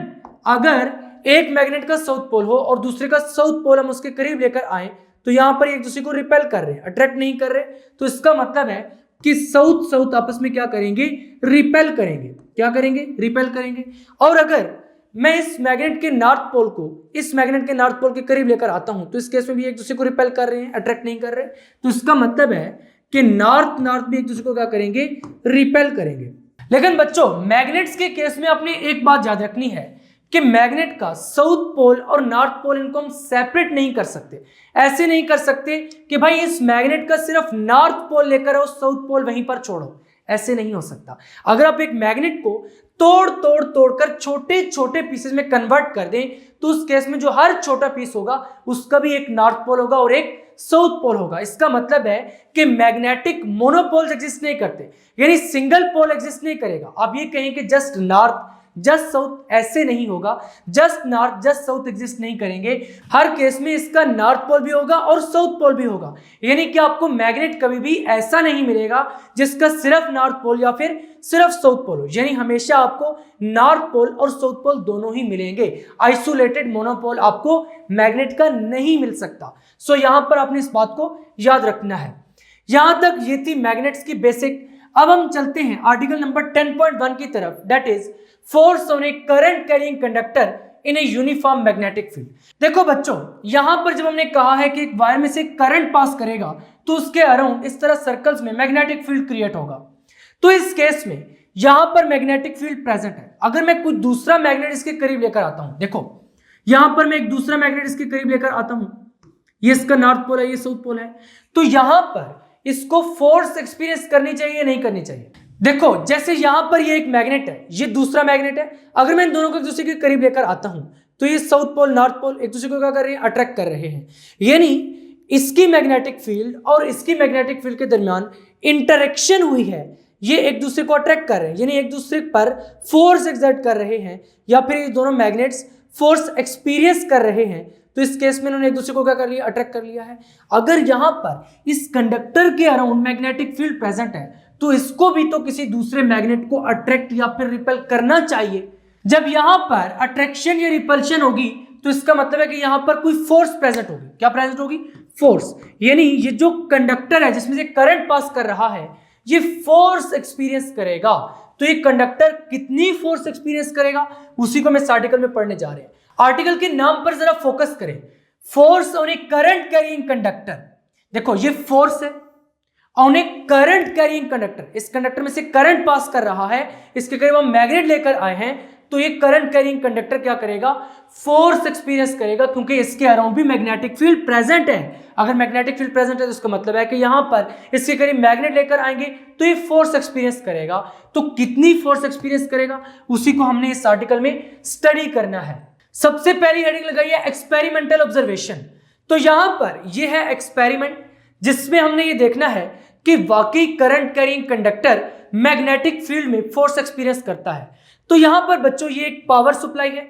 अगर एक मैग्नेट का साउथ पोल हो और दूसरे का साउथ पोल हम उसके करीब लेकर आए तो यहां पर एक दूसरे को रिपेल कर रहे हैं, अट्रैक्ट नहीं कर रहे। तो इसका मतलब है कि साउथ साउथ आपस में क्या करेंगे, रिपेल करेंगे। क्या करेंगे, रिपेल करेंगे। और अगर मैं इस मैग्नेट के नॉर्थ पोल को इस मैग्नेट के नॉर्थ पोल के करीब लेकर आता हूं तो इस केस में भी एक दूसरे को रिपेल कर रहे हैं, अट्रैक्ट नहीं कर रहे। तो इसका मतलब है कि नॉर्थ नॉर्थ भी एक दूसरे को क्या करेंगे, रिपेल करेंगे। लेकिन बच्चों मैग्नेट्स के केस में आपने एक बात याद रखनी है कि मैग्नेट का साउथ पोल और नॉर्थ पोल इनको हम सेपरेट नहीं कर सकते। ऐसे नहीं कर सकते कि भाई इस मैग्नेट का सिर्फ नॉर्थ पोल लेकर आओ साउथ पोल वहीं पर छोड़ो, ऐसे नहीं हो सकता। अगर आप एक मैग्नेट को तोड़कर छोटे छोटे पीसेस में कन्वर्ट कर दें तो उस केस में जो हर छोटा पीस होगा उसका भी एक नॉर्थ पोल होगा और एक साउथ पोल होगा। इसका मतलब है कि मैग्नेटिक मोनोपोल्स एग्जिस्ट नहीं करते, यानी सिंगल पोल एग्जिस्ट नहीं करेगा। आप ये कहें कि जस्ट नॉर्थ जस्ट साउथ, ऐसे नहीं होगा। Just north just south exist नहीं करेंगे, हर केस में इसका नॉर्थ पोल भी होगा और साउथ पोल भी होगा। यानी कि आपको मैग्नेट कभी भी ऐसा नहीं मिलेगा जिसका सिर्फ नॉर्थ पोल या फिर सिर्फ साउथ पोल हो, यानी हमेशा आपको नॉर्थ पोल और साउथ पोल दोनों ही मिलेंगे। आइसोलेटेड मोनोपोल आपको मैग्नेट का नहीं मिल सकता। सो यहां पर आपने इस बात को याद रखना है। यहां तक ये थी मैग्नेट्स की बेसिक। अब हम चलते हैं आर्टिकल नंबर 10.1 की तरफ, that is force on a current carrying conductor in a uniform magnetic field. देखो बच्चों, यहां पर जब हमने कहा है कि एक वायर में से करंट पास करेगा तो उसके अराउंड इस तरह सर्कल्स में मैग्नेटिक फील्ड क्रिएट होगा। तो इस केस में यहां पर मैग्नेटिक फील्ड प्रेजेंट है। अगर मैं कुछ दूसरा मैग्नेट इसके करीब लेकर आता हूं, देखो यहां पर मैं एक दूसरा मैग्नेट इसके करीब लेकर आता हूं, ये इसका नॉर्थ पोल है, ये साउथ पोल है, तो यहां पर इसको फोर्स एक्सपीरियंस करनी चाहिए, नहीं करनी चाहिए। देखो जैसे यहां पर ये एक मैग्नेट है, ये दूसरा मैग्नेट है, अगर मैं इन दोनों को एक दूसरे के करीब लेकर आता हूं तो ये साउथ पोल नॉर्थ पोल एक दूसरे को क्या कर रहे हैं, अट्रैक्ट कर रहे हैं। यानी इसकी मैग्नेटिक फील्ड और इसकी मैग्नेटिक फील्ड के दरमियान इंटरेक्शन हुई है, ये एक दूसरे को अट्रैक्ट कर रहे हैं, यानी एक दूसरे पर फोर्स एक्सर्ट कर रहे हैं, या फिर ये दोनों मैग्नेट्स फोर्स एक्सपीरियंस कर रहे हैं। तो इस केस में इन्होंने एक दूसरे को क्या कर लिया, अट्रैक्ट कर लिया है। अगर यहां पर इस कंडक्टर के अराउंड मैग्नेटिक फील्ड प्रेजेंट है तो इसको भी तो किसी दूसरे मैग्नेट को अट्रैक्ट या फिर रिपेल करना चाहिए। जब यहां पर अट्रैक्शन या रिपल्शन होगी तो इसका मतलब है कि यहां पर कोई फोर्स प्रेजेंट होगी। क्या प्रेजेंट होगी? फोर्स। यानी ये जो कंडक्टर है जिसमें से करंट पास कर रहा है, ये फोर्स एक्सपीरियंस करेगा। तो ये कंडक्टर कितनी फोर्स एक्सपीरियंस करेगा, उसी को मैं इस आर्टिकल में पढ़ने जा रहे हैं। आर्टिकल के नाम पर जरा फोकस करें, force on a current carrying conductor. देखो ये फोर्स है on a current carrying conductor, इस कंडक्टर में से करंट पास कर रहा है, इसके करीब हम मैग्नेट लेकर आए हैं, तो ये करंट कैरिंग कंडक्टर क्या करेगा, फोर्स एक्सपीरियंस करेगा, क्योंकि इसके अराउंड भी मैग्नेटिक फील्ड प्रेजेंट है। अगर मैग्नेटिक फील्ड प्रेजेंट है तो इसका मतलब है कि यहां पर इसके करीब मैग्नेट लेकर आएंगे तो ये फोर्स एक्सपीरियंस करेगा। तो कितनी फोर्स एक्सपीरियंस करेगा, उसी को हमने इस आर्टिकल में स्टडी करना है। सबसे पहली हेडिंग लगाई है एक्सपेरिमेंटल ऑब्जर्वेशन। तो यहां पर यह है एक्सपेरिमेंट, जिसमें हमने ये देखना है कि वाकई current carrying conductor magnetic field में फोर्स एक्सपीरियंस करता है। तो यहां पर बच्चों ये एक पावर सप्लाई है,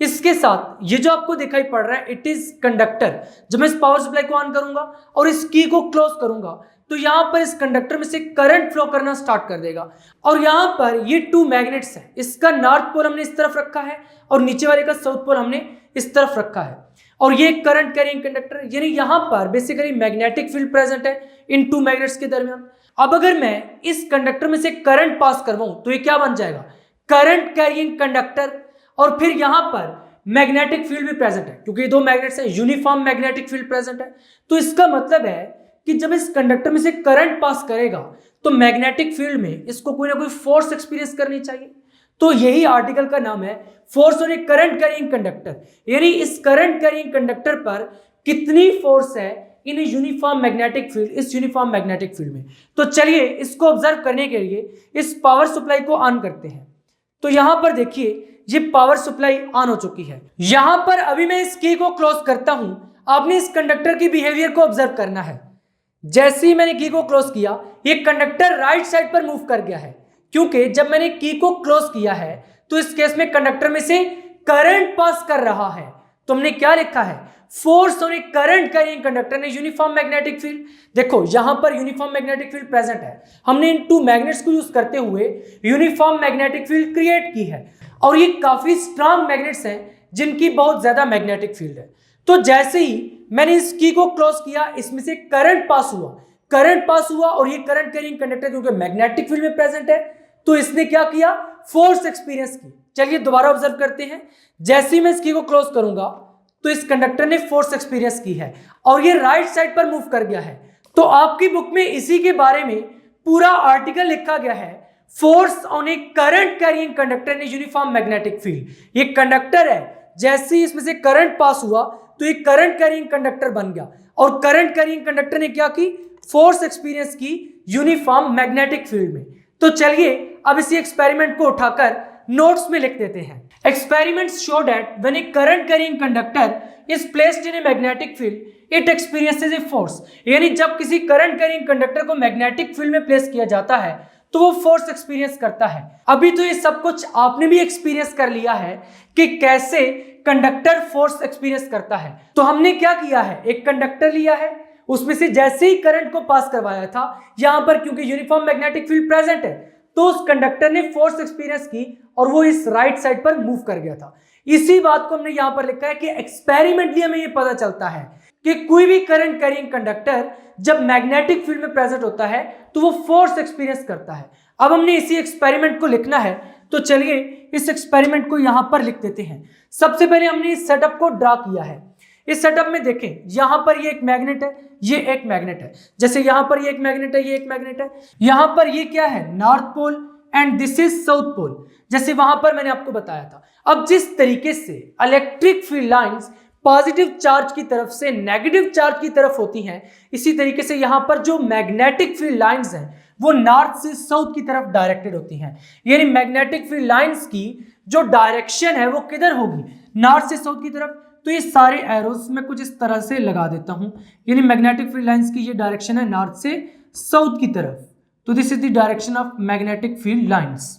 इसके साथ ये जो आपको दिखाई पड़ रहा है इट इज कंडक्टर। जब मैं इस पावर सप्लाई को ऑन करूंगा और इस की को क्लोज करूंगा तो यहां पर इस कंडक्टर में से करंट फ्लो करना स्टार्ट कर देगा। और यहां पर ये टू मैग्नेट्स हैं, इसका नॉर्थ पोल हमने इस तरफ रखा है और नीचे वाले का साउथ पोल हमने इस तरफ रखा है, और ये करंट कैरिंग कंडक्टर, यानी यहां पर बेसिकली मैग्नेटिक फील्ड प्रेजेंट है इन टू मैग्नेट्स के दरमियान। अब अगर मैं इस कंडक्टर में से करंट पास करवाऊं तो ये क्या बन जाएगा, करंट कैरिंग कंडक्टर। और फिर यहां पर मैग्नेटिक फील्ड भी प्रेजेंट है, क्योंकि ये दो मैग्नेट्स हैं, यूनिफॉर्म मैग्नेटिक फील्ड प्रेजेंट है। तो इसका मतलब है कि जब इस कंडक्टर में से करंट पास करेगा तो मैग्नेटिक फील्ड में इसको कोई ना कोई फोर्स एक्सपीरियंस करनी चाहिए। तो यही आर्टिकल का नाम है force on a current carrying conductor, यानी इस करंट कैरिंग कंडक्टर पर कितनी फोर्स है इन यूनिफॉर्म मैग्नेटिक फील्ड, इस यूनिफॉर्म मैग्नेटिक फील्ड में। तो चलिए इसको ऑब्जर्व करने के लिए इस पावर सप्लाई को ऑन करते हैं। तो यहां पर देखिए ये पावर सप्लाई ऑन हो चुकी है। यहां पर अभी मैं इस की को क्लोज करता हूं, आपने इस कंडक्टर की बिहेवियर को ऑब्जर्व करना है। जैसे ही मैंने की को क्लोज किया, ये कंडक्टर राइट साइड पर मूव कर गया है, क्योंकि जब मैंने की को क्लोज किया है तो इस केस में कंडक्टर में से करंट पास कर रहा है। तो हमने क्या लिखा है, force on a current carrying conductor ने यूनिफॉर्म मैग्नेटिक फील्ड। देखो यहां पर यूनिफॉर्म मैग्नेटिक फील्ड प्रेजेंट है, हमने इन टू मैग्नेट्स को यूज करते हुए यूनिफॉर्म मैग्नेटिक फील्ड क्रिएट की है, और ये काफी स्ट्रांग मैग्नेट्स हैं जिनकी बहुत ज्यादा मैग्नेटिक फील्ड है। तो जैसे ही मैंने इस की को क्लोज किया, इसमें से करंट पास हुआ, और ये करंट कैरिंग कंडक्टर क्योंकि मैग्नेटिक फील्ड में प्रेजेंट है तो इसने क्या किया, फोर्स एक्सपीरियंस की। चलिए दोबारा ऑब्जर्व करते हैं, जैसे ही मैं इस की को क्लोज करूंगा तो इस कंडक्टर ने फोर्स एक्सपीरियंस की है और ये राइट साइड पर मूव कर गया है। तो आपकी बुक में इसी के बारे में पूरा आर्टिकल लिखा गया है, force on a current carrying conductor ने यूनिफॉर्म मैग्नेटिक फील्ड। ये कंडक्टर है, जैसे ही इसमें से करंट पास हुआ तो ये करंट कैरिंग कंडक्टर बन गया, और करंट कैरिंग कंडक्टर ने क्या की, फोर्स एक्सपीरियंस की यूनिफॉर्म मैग्नेटिक फील्ड में। तो चलिए अब इसी एक्सपेरिमेंट को उठाकर नोट्स में लिख देते हैं। Experiments show that when a current carrying conductor is placed in a magnetic field, it experiences a force। यानी जब किसी करंट कैरिंग कंडक्टर को मैग्नेटिक फील्ड में प्लेस किया जाता है तो वो फोर्स एक्सपीरियंस करता है। अभी तो ये सब कुछ आपने भी एक्सपीरियंस कर लिया है कि कैसे कंडक्टर फोर्स एक्सपीरियंस करता है। तो हमने क्या किया है, एक कंडक्टर लिया है, उसमें से जैसे ही करंट को पास करवाया था, यहां पर क्योंकि यूनिफॉर्म मैग्नेटिक फील्ड प्रेजेंट है तो उस कंडक्टर ने फोर्स एक्सपीरियंस की और वो इस राइट साइड पर मूव कर गया था। इसी बात को हमने यहां पर लिखा है कि एक्सपेरिमेंटली हमें ये पता चलता है कि कोई भी करंट कैरिंग कंडक्टर जब मैग्नेटिक फील्ड में प्रेजेंट होता है तो वो फोर्स एक्सपीरियंस करता है। अब हमने इसी एक्सपेरिमेंट को लिखना है, तो चलिए इस एक्सपेरिमेंट को यहां पर लिख देते हैं। सबसे पहले हमने इस सेटअप को ड्रा किया है। इस सेटअप में देखें, यहां पर ये एक मैग्नेट है, ये एक मैग्नेट है। जैसे यहां पर ये एक मैग्नेट है, ये एक मैग्नेट है। यहां पर ये क्या है, north pole and this is south pole, जैसे वहां पर मैंने आपको बताया था। अब जिस तरीके से electric field lines positive charge की तरफ से नेगेटिव चार्ज की तरफ होती हैं, इसी तरीके से यहां पर जो मैग्नेटिक फील्ड लाइंस हैं वो नॉर्थ से साउथ की तरफ डायरेक्टेड होती हैं। यानी मैग्नेटिक फील्ड लाइंस की जो डायरेक्शन है वो किधर होगी, नॉर्थ से साउथ की तरफ। तो ये सारे एरोस मैं कुछ इस तरह से लगा देता हूं, यानी मैग्नेटिक फील्ड लाइंस की ये डायरेक्शन है नॉर्थ से साउथ की तरफ। तो this is the direction of magnetic field lines.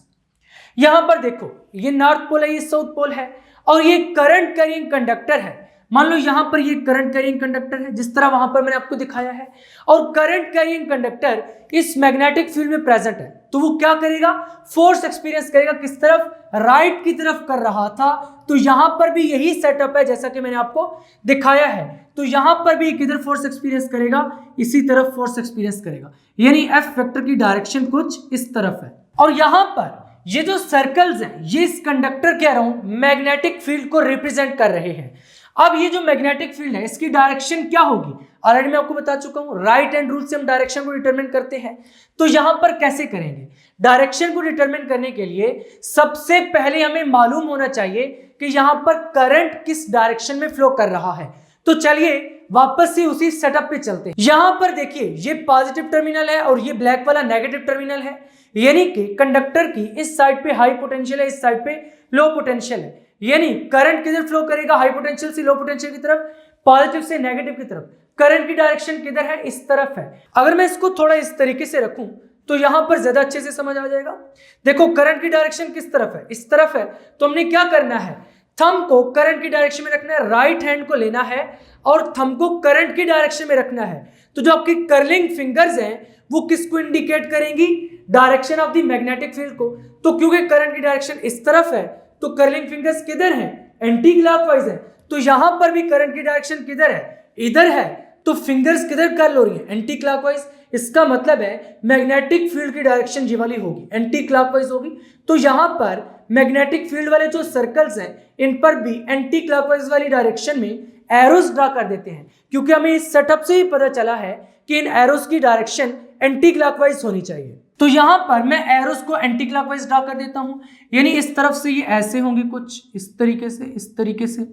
यहां पर देखो, ये नॉर्थ पोल है, ये साउथ पोल है, और ये करंट कैरिंग कंडक्टर है। मान लो यहां पर ये करंट कैरिंग कंडक्टर है, जिस तरह वहां पर मैंने आपको दिखाया है, और करंट कैरिंग कंडक्टर इस मैग्नेटिक फील्ड में प्रेजेंट है। तो वो क्या करेगा, फोर्स एक्सपीरियंस करेगा, किस तरफ, राइट की तरफ कर रहा था। तो यहां पर भी यही सेटअप है जैसा कि मैंने आपको दिखाया है। तो यहां पर भी किधर फोर्स एक्सपीरियंस करेगा, इसी तरफ फोर्स एक्सपीरियंस करेगा, यानी एफ वेक्टर की डायरेक्शन कुछ इस तरफ है। और यहां पर ये जो सर्कल्स हैं, ये इस कंडक्टर के अराउंड मैग्नेटिक फील्ड को रिप्रेजेंट कर रहे हैं। अब ये जो मैग्नेटिक फील्ड है इसकी डायरेक्शन क्या होगी, ऑलरेडी मैं आपको बता चुका हूं, राइट हैंड रूल से हम डायरेक्शन को डिटरमिन करते हैं। तो यहां पर कैसे करेंगे, डायरेक्शन को डिटरमिन करने के लिए सबसे पहले हमें मालूम होना चाहिए कि यहां पर करंट किस डायरेक्शन में फ्लो कर रहा है। तो चलिए वापस से उसी सेटअप पे चलते हैं। यहां पर देखिए, ये पॉजिटिव टर्मिनल है और ये ब्लैक वाला नेगेटिव टर्मिनल है, यानी कि कंडक्टर की इस साइड पे हाई पोटेंशियल है, इस साइड पे लो पोटेंशियल है। यानी करंट किधर फ्लो करेगा, हाई पोटेंशियल से लो पोटेंशियल की तरफ, पॉजिटिव से नेगेटिव की तरफ। करंट की डायरेक्शन किधर है, इस तरफ है। अगर मैं इसको थोड़ा इस तरीके से रखूं तो यहां पर ज्यादा अच्छे से समझ आ जाएगा। देखो करंट की डायरेक्शन किस तरफ है, इस तरफ है। तो हमने क्या करना है, थंब को करंट की डायरेक्शन में रखना है, राइट हैंड को लेना है और थंब को करंट की डायरेक्शन में रखना है। तो जो आपकी कर्लिंग फिंगर्स हैं वो किसको इंडिकेट करेंगी, direction of the magnetic field को। तो क्योंकि करंट की डायरेक्शन इस तरफ है तो कर्लिंग फिंगर्स किधर है, एंटी क्लॉकवाइज है। तो यहां पर भी करंट की डायरेक्शन किधर है, इधर है। तो फिंगर्स किधर कर्ल हो रही है, एंटी क्लॉकवाइज। इसका मतलब है मैग्नेटिक फील्ड की डायरेक्शन ये वाली होगी, एंटी क्लॉकवाइज होगी। तो यहां पर मैग्नेटिक फील्ड वाले जो सर्कल्स हैं इन पर भी एंटी क्लॉकवाइज वाली डायरेक्शन में एरोस ड्रा कर देते हैं, क्योंकि हमें इस सेटअप से ही पता चला है कि इन एरोस की डायरेक्शन एंटी क्लॉकवाइज होनी चाहिए। तो यहां पर मैं एरोस को एंटी क्लॉकवाइज ड्रा कर देता हूं, यानी इस तरफ से ये ऐसे होंगे कुछ इस तरीके से, इस तरीके से।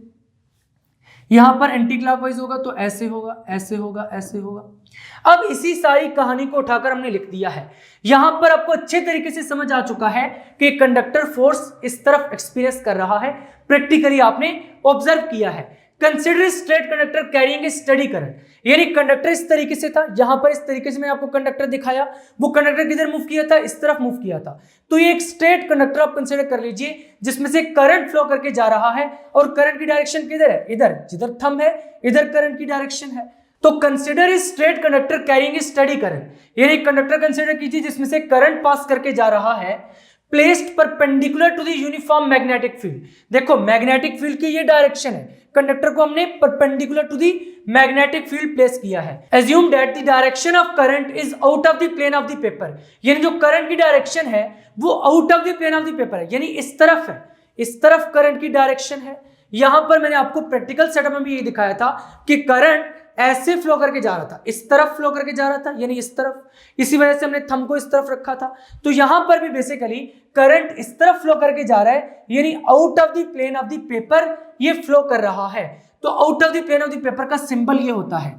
यहां पर एंटी क्लॉकवाइज होगा तो ऐसे होगा, ऐसे होगा, ऐसे होगा। अब इसी सारी कहानी को उठाकर हमने लिख दिया है। यहां पर आपको अच्छे तरीके से समझ आ चुका है कि कंडक्टर फोर्स इस तरफ एक्सपीरियंस कर रहा है, प्रैक्टिकली आपने ऑब्जर्व किया है। Consider straight conductor carrying a steady current, यानी कंडक्टर इस तरीके से था, यहां पर इस तरीके से मैंने आपको कंडक्टर दिखाया, वो कंडक्टर किधर मूव किया था, इस तरफ मूव किया था। तो ये एक स्ट्रेट कंडक्टर आप कंसिडर कर लीजिए जिसमें से करंट फ्लो करके जा रहा है, और करंट की डायरेक्शन किधर है, इधर, जिधर थंब है इधर करंट की डायरेक्शन है। तो consider a straight conductor carrying a steady current, यानी कंडक्टर कंसिडर कीजिए जिसमें से करंट पास करके जा रहा है, placed perpendicular to the uniform magnetic field. देखो मैग्नेटिक फील्ड की ये डायरेक्शन है, कंडक्टर को हमने perpendicular to the magnetic field place किया है। Assume that the direction of current is out of the plane of the paper, यानी जो करंट की डायरेक्शन है वो out of the plane of the paper है, यानी इस तरफ है, इस तरफ करंट की डायरेक्शन है। यहां पर मैंने आपको प्रैक्टिकल सेटअप में भी ये दिखाया था कि करंट ऐसे फ्लो करके जा रहा था, इस तरफ फ्लो करके जा रहा था, यानी इस तरफ। इसी वजह से हमने थंब को इस तरफ रखा था। तो यहां पर भी बेसिकली करंट इस तरफ फ्लो करके जा रहा है, यानी out of the plane of the paper ये फ्लो कर रहा है। तो out of the plane of the paper का सिंबल ये होता है,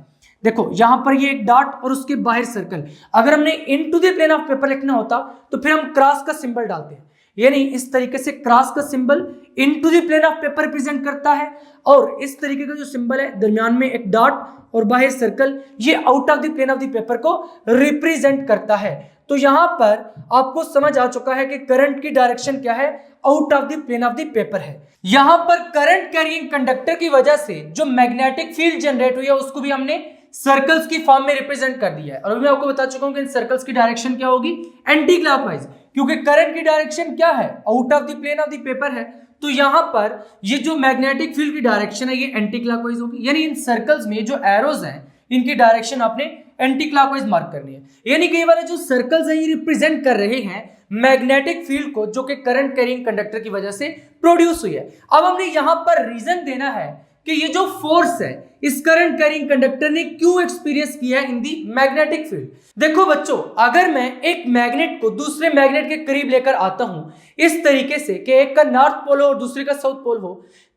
देखो यहां पर ये एक डॉट और उसके बाहर सर्कल। अगर हमने into the plane of paper लिखना होता तो फिर हम क्रॉस का सिंबल डालते हैं, यानी इस तरीके से क्रॉस का symbol into the plane of paper represent करता है, और इस तरीके का जो सिंबल है दरमियान में एक डॉट और बाहर सर्कल, ये out of the plane of the paper को रिप्रेजेंट करता है। तो यहां पर आपको समझ आ चुका है कि करंट की डायरेक्शन क्या है, out of the plane of the paper है। यहां पर करंट कैरिंग कंडक्टर की वजह से जो मैग्नेटिक फील्ड जनरेट हुई है उसको भी हमने सर्कल्स की फॉर्म में रिप्रेजेंट कर दिया है, और मैं आपको बता चुका हूं कि इन सर्कल्स की डायरेक्शन क्या होगी, एंटी क्लॉकवाइज, क्योंकि करंट की डायरेक्शन क्या है, out of the plane of the paper है। तो यहां पर ये जो मैग्नेटिक फील्ड की डायरेक्शन है ये एंटी क्लॉकवाइज होगी, यानी इन सर्कल्स में जो एरोज हैं इनकी डायरेक्शन आपने एंटी क्लॉकवाइज मार्क करनी है। यानी कि ये वाले जो सर्कल्स हैं ये रिप्रेजेंट कर रहे हैं मैग्नेटिक फील्ड को जो कि करंट कैरिंग कंडक्टर की वजह से प्रोड्यूस हुई है। अब हमने यहां पर रीजन देना है कि ये जो फोर्स है इस करंट कैरिंग कंडक्टर ने क्यों एक्सपीरियंस किया है इन दी मैग्नेटिक फील्ड। देखो बच्चों, अगर मैं एक मैग्नेट को दूसरे मैग्नेट के करीब लेकर आता हूं इस तरीके से कि एक का नॉर्थ पोल हो और दूसरे का साउथ पोल हो,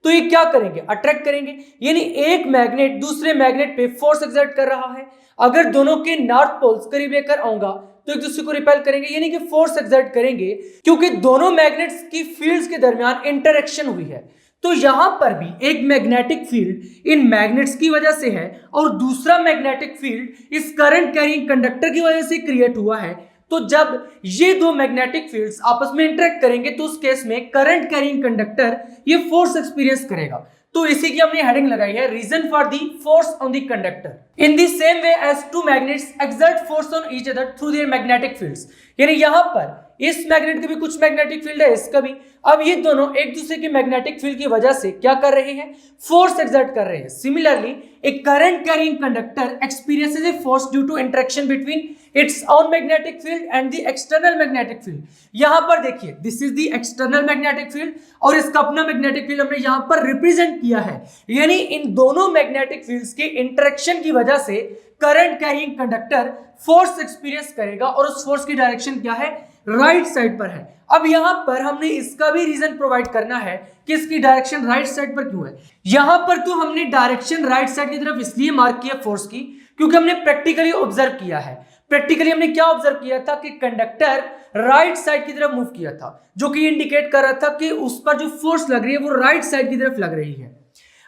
तो ये क्या करेंगे, अट्रैक्ट करेंगे। यानी एक मैग्नेट दूसरे मैग्नेट पे फोर्स एक्सर्ट कर रहा है। अगर दोनों के नॉर्थ पोल्स करीब लेकर आऊंगा तो एक दूसरे को रिपेल करेंगे, यानी कि फोर्स एक्सर्ट करेंगे, क्योंकि दोनों मैग्नेट्स की फील्ड्स के दरमियान इंटरेक्शन हुई है। तो यहां पर भी एक मैग्नेटिक फील्ड इन मैग्नेट्स की वजह से है और दूसरा मैग्नेटिक फील्ड इस करंट कैरिंग कंडक्टर की वजह से क्रिएट हुआ है। तो जब ये दो मैग्नेटिक फील्ड्स आपस में इंटरेक्ट करेंगे तो उस केस में करंट कैरिंग कंडक्टर ये फोर्स एक्सपीरियंस करेगा। तो इसी की हमने हेडिंग लगाई है reason for the force on the conductor in the same way as two magnets exert force on each other through their magnetic fields. यानी यहां पर इस मैग्नेट की भी कुछ मैग्नेटिक फील्ड है, इसका भी। अब ये दोनों एक दूसरे की मैग्नेटिक फील्ड की वजह से क्या कर रहे हैं, फोर्स एक्सर्ट कर रहे हैं। Similarly a current carrying conductor experiences a force due to interaction between its own magnetic field and the external magnetic field. यहां पर देखिए, this is the external magnetic field और इसका अपना मैग्नेटिक फील्ड हमने यहां पर रिप्रेजेंट किया है। यानी इन दोनों मैग्नेटिक फील्ड्स के इंटरेक्शन की वजह से current carrying conductor force experience करेगा और उस फोर्स की डायरेक्शन क्या है, राइट साइड पर है। अब यहां पर हमने इसका भी रीजन प्रोवाइड करना है कि इसकी डायरेक्शन राइट साइड पर क्यों है। यहां पर तो हमने डायरेक्शन राइट साइड की तरफ इसलिए मार्क किया फोर्स की क्योंकि हमने प्रैक्टिकली ऑब्जर्व किया है। प्रैक्टिकली हमने क्या ऑब्जर्व किया था कि कंडक्टर राइट साइड की तरफ मूव किया था, जो कि इंडिकेट कर रहा था कि उस पर जो फोर्स लग रही है वो राइट साइड की तरफ लग रही है।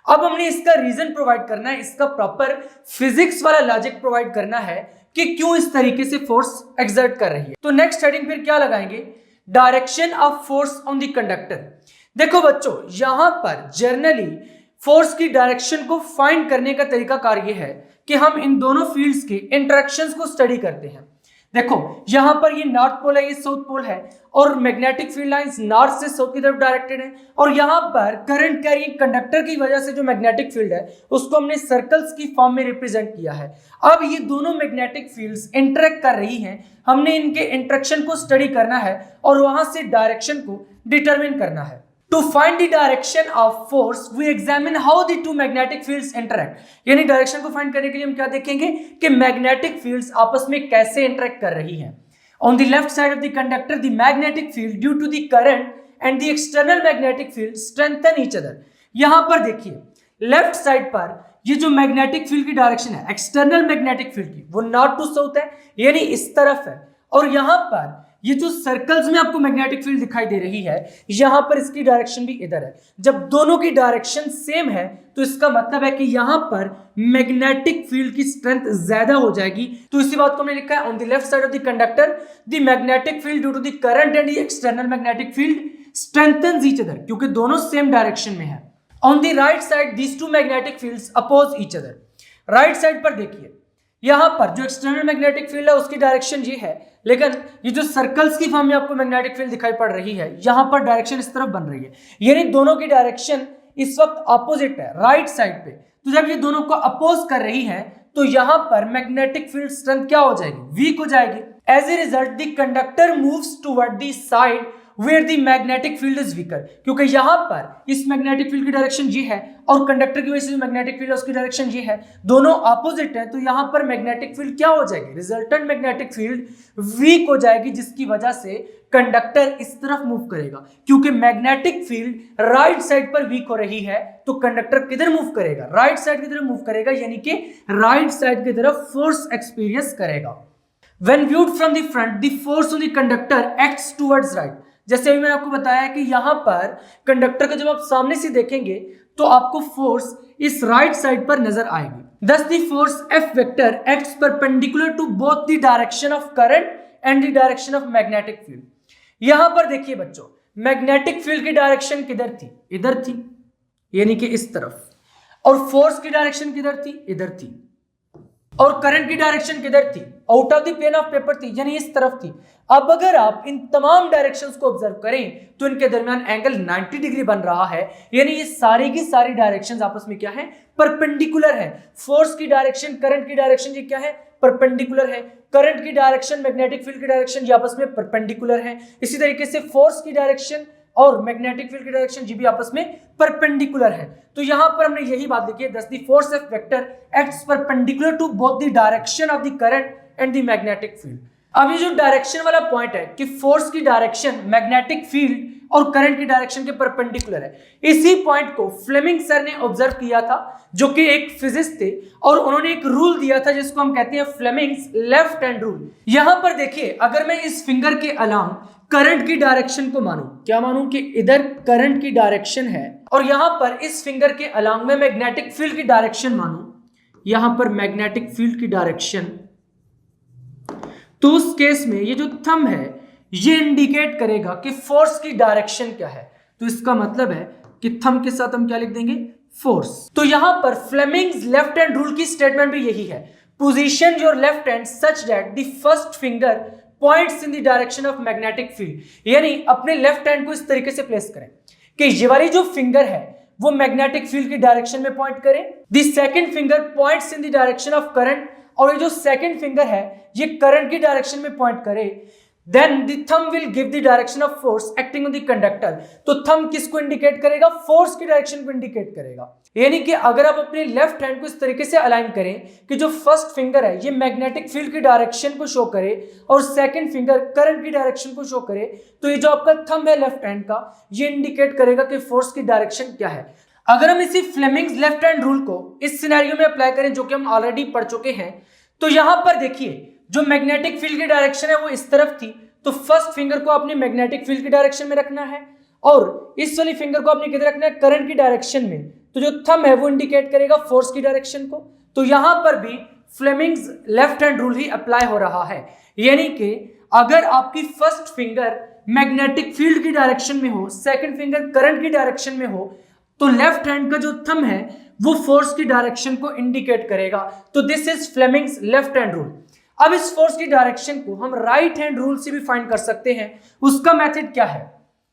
अब हमने इसका रीजन प्रोवाइड करना है, इसका प्रॉपर फिजिक्स वाला लॉजिक प्रोवाइड करना है कि क्यों इस तरीके से फोर्स एक्सर्ट कर रही है। तो नेक्स्ट हेडिंग फिर क्या लगाएंगे, direction of force on the conductor. देखो बच्चों, यहां पर जनरली फोर्स की डायरेक्शन को फाइंड करने का तरीका कार ये है कि हम इन दोनों फील्ड्स के इंटरेक्शंस को स्टडी करते हैं। देखो यहां पर ये नॉर्थ पोल है, ये साउथ पोल है और मैग्नेटिक फील्ड लाइंस नॉर्थ से साउथ की तरफ डायरेक्टेड है। और यहां पर करंट कैरिंग कंडक्टर की वजह से जो मैग्नेटिक फील्ड है उसको हमने सर्कल्स की फॉर्म में रिप्रेजेंट किया है। अब ये दोनों मैग्नेटिक फील्ड्स इंटरेक्ट कर रही हैं, हमने इनके इंटरेक्शन को स्टडी करना है और वहां से डायरेक्शन को डिटरमिन करना है। To find the direction of force, we examine how the two magnetic fields interact. यानी डायरेक्शन को फाइंड करने के लिए हम क्या देखेंगे कि मैग्नेटिक फील्ड्स आपस में कैसे इंटरेक्ट कर रही हैं। On the left side of the conductor, the magnetic field due to the current and the external magnetic field strengthen each other. यहां पर देखिए, लेफ्ट साइड पर ये जो मैग्नेटिक फील्ड की डायरेक्शन है एक्सटर्नल मैग्नेटिक फील्ड की, वो नॉर्थ टू साउथ है, यानी इस तरफ है। और यहां पर ये जो सर्कल्स में आपको मैग्नेटिक फील्ड दिखाई दे रही है, यहां पर इसकी डायरेक्शन भी इधर है। जब दोनों की डायरेक्शन सेम है तो इसका मतलब है कि यहां पर मैग्नेटिक फील्ड की स्ट्रेंथ ज्यादा हो जाएगी। तो इसी बात को हमने लिखा है on the left side of the conductor the magnetic field due to the current and the external magnetic field strengthens each other, क्योंकि दोनों सेम डायरेक्शन में है। On the right side these two magnetic fields oppose each other. Right side पर देखिए, यहां पर जो एक्सटर्नल मैग्नेटिक फील्ड है उसकी डायरेक्शन ये है, लेकिन ये जो सर्कल्स की फॉर्म में आपको मैग्नेटिक फील्ड दिखाई पड़ रही है यहां पर डायरेक्शन इस तरफ बन रही है। यानी दोनों की डायरेक्शन इस वक्त अपोजिट है राइट साइड पे। तो जब ये दोनों को अपोज कर रही है तो यहां पर मैग्नेटिक फील्ड स्ट्रेंथ क्या हो जाएगी, वीक हो जाएगी। As a result the conductor moves toward the side where the magnetic field is weaker, क्योंकि यहां पर इस मैग्नेटिक फील्ड की डायरेक्शन ये है और कंडक्टर की वजह से मैग्नेटिक फील्ड है उसकी डायरेक्शन ये है, दोनों ऑपोजिट है। तो यहां पर मैग्नेटिक फील्ड क्या हो जाएगी, रिजल्टेंट मैग्नेटिक फील्ड वीक हो जाएगी, जिसकी वजह से कंडक्टर इस तरफ मूव करेगा। क्योंकि मैग्नेटिक फील्ड राइट साइड पर वीक हो रही है तो कंडक्टर किधर मूव करेगा, राइट साइड की तरफ मूव करेगा, यानी कि राइट साइड की तरफ फोर्स एक्सपीरियंस करेगा। When viewed from the front, the force on the conductor acts towards right. जैसे अभी मैंने आपको बताया कि यहां पर कंडक्टर को जब आप सामने से देखेंगे तो आपको फोर्स इस राइट साइड पर नजर आएगी। Thus the force F vector acts perpendicular to both the direction of current and the direction of magnetic field. यहां पर देखिए बच्चों, मैग्नेटिक फील्ड की डायरेक्शन किधर थी, इधर थी, यानी कि इस तरफ, और फोर्स की डायरेक्शन किधर थी, इधर थी, और करंट की डायरेक्शन किधर थी, out of the plane of paper थी, यानी इस तरफ थी। अब अगर आप इन तमाम डायरेक्शंस को ऑब्जर्व करें तो इनके दरमियान एंगल 90 डिग्री बन रहा है, यानी ये सारी की सारी डायरेक्शंस आपस में क्या है, परपेंडिकुलर है। फोर्स की डायरेक्शन, करंट की डायरेक्शन ये क्या है, परपेंडिकुलर है, करंट की डायरेक्शन, मैग्नेटिक फील्ड की डायरेक्शन ये आपस में परपेंडिकुलर है। इसी तरीके से फोर्स की डायरेक्शन और मैग्नेटिक फील्ड की डायरेक्शन ये भी आपस में परपेंडिकुलर है। तो यहां पर हमने यही बात लिखी है, thus the force F vector acts perpendicular to both the direction of the current and the magnetic field। अब ये जो डायरेक्शन वाला पॉइंट है कि फोर्स की डायरेक्शन मैग्नेटिक फील्ड और करंट की डायरेक्शन के परपेंडिकुलर है, इसी पॉइंट को फ्लेमिंग सर ने ऑब्जर्व किया था, जो कि एक फिजिस्ट थे, और उन्होंने एक रूल दिया था जिसको हम कहते हैं फ्लेमिंग्स लेफ्ट हैंड रूल। यहां पर देखिए, अगर मैं इस फिंगर के अलांग करंट की डायरेक्शन को मानूं, क्या मानूं कि इधर करंट की डायरेक्शन है, और यहां पर इस फिंगर के अलांग में मैग्नेटिक फील्ड की डायरेक्शन मानूं, यहां पर मैग्नेटिक फील्ड की डायरेक्शन, तो उस केस में ये जो थंब है ये इंडिकेट करेगा कि फोर्स की डायरेक्शन क्या है। तो इसका मतलब है कि थंब के साथ हम क्या लिख देंगे, फोर्स। तो यहां पर फ्लेमिंग्स लेफ्ट हैंड रूल की स्टेटमेंट भी यही है, position your left hand such that the first finger points in the direction of magnetic field. यानी अपने लेफ्ट हैंड को इस तरीके से प्लेस करें कि ये वाली जो फिंगर है वो मैग्नेटिक फील्ड की डायरेक्शन में पॉइंट करे, the second finger points in the direction of current, और ये जो सेकंड फिंगर है ये करंट की डायरेक्शन में पॉइंट करे, then the thumb will give the direction of force acting on the conductor। तो थंब किसको इंडिकेट करेगा, फोर्स की डायरेक्शन को इंडिकेट करेगा। यानी कि अगर आप अपने लेफ्ट हैंड को इस तरीके से अलाइन करें कि जो फर्स्ट फिंगर है ये मैग्नेटिक फील्ड की डायरेक्शन को शो करे और सेकंड फिंगर करंट की डायरेक्शन को शो करे, तो ये जो आपका थंब है लेफ्ट हैंड का, ये इंडिकेट करेगा कि फोर्स की डायरेक्शन क्या है। अगर हम इसी फ्लेमिंग्स लेफ्ट हैंड रूल को इस सिनेरियो में अप्लाई करें, जो कि हम ऑलरेडी पढ़ चुके हैं, तो यहां पर देखिए जो मैग्नेटिक फील्ड की डायरेक्शन है वो इस तरफ थी, तो फर्स्ट फिंगर को आपने मैग्नेटिक फील्ड की डायरेक्शन में रखना है और इस वाली फिंगर को आपने किधर रखना है, करंट की डायरेक्शन में। तो जो थंब है वो इंडिकेट करेगा फोर्स की डायरेक्शन को। तो यहां पर भी फ्लेमिंग्स लेफ्ट हैंड रूल ही अप्लाई हो रहा है, यानी कि अगर आपकी फर्स्ट फिंगर मैग्नेटिक फील्ड की डायरेक्शन में हो, सेकंड फिंगर करंट की डायरेक्शन में हो, तो लेफ्ट हैंड का जो थंब है वो फोर्स की डायरेक्शन को इंडिकेट करेगा। तो this is Fleming's left hand rule. अब इस फोर्स की डायरेक्शन को हम राइट हैंड रूल से भी फाइंड कर सकते हैं। उसका मेथड क्या है,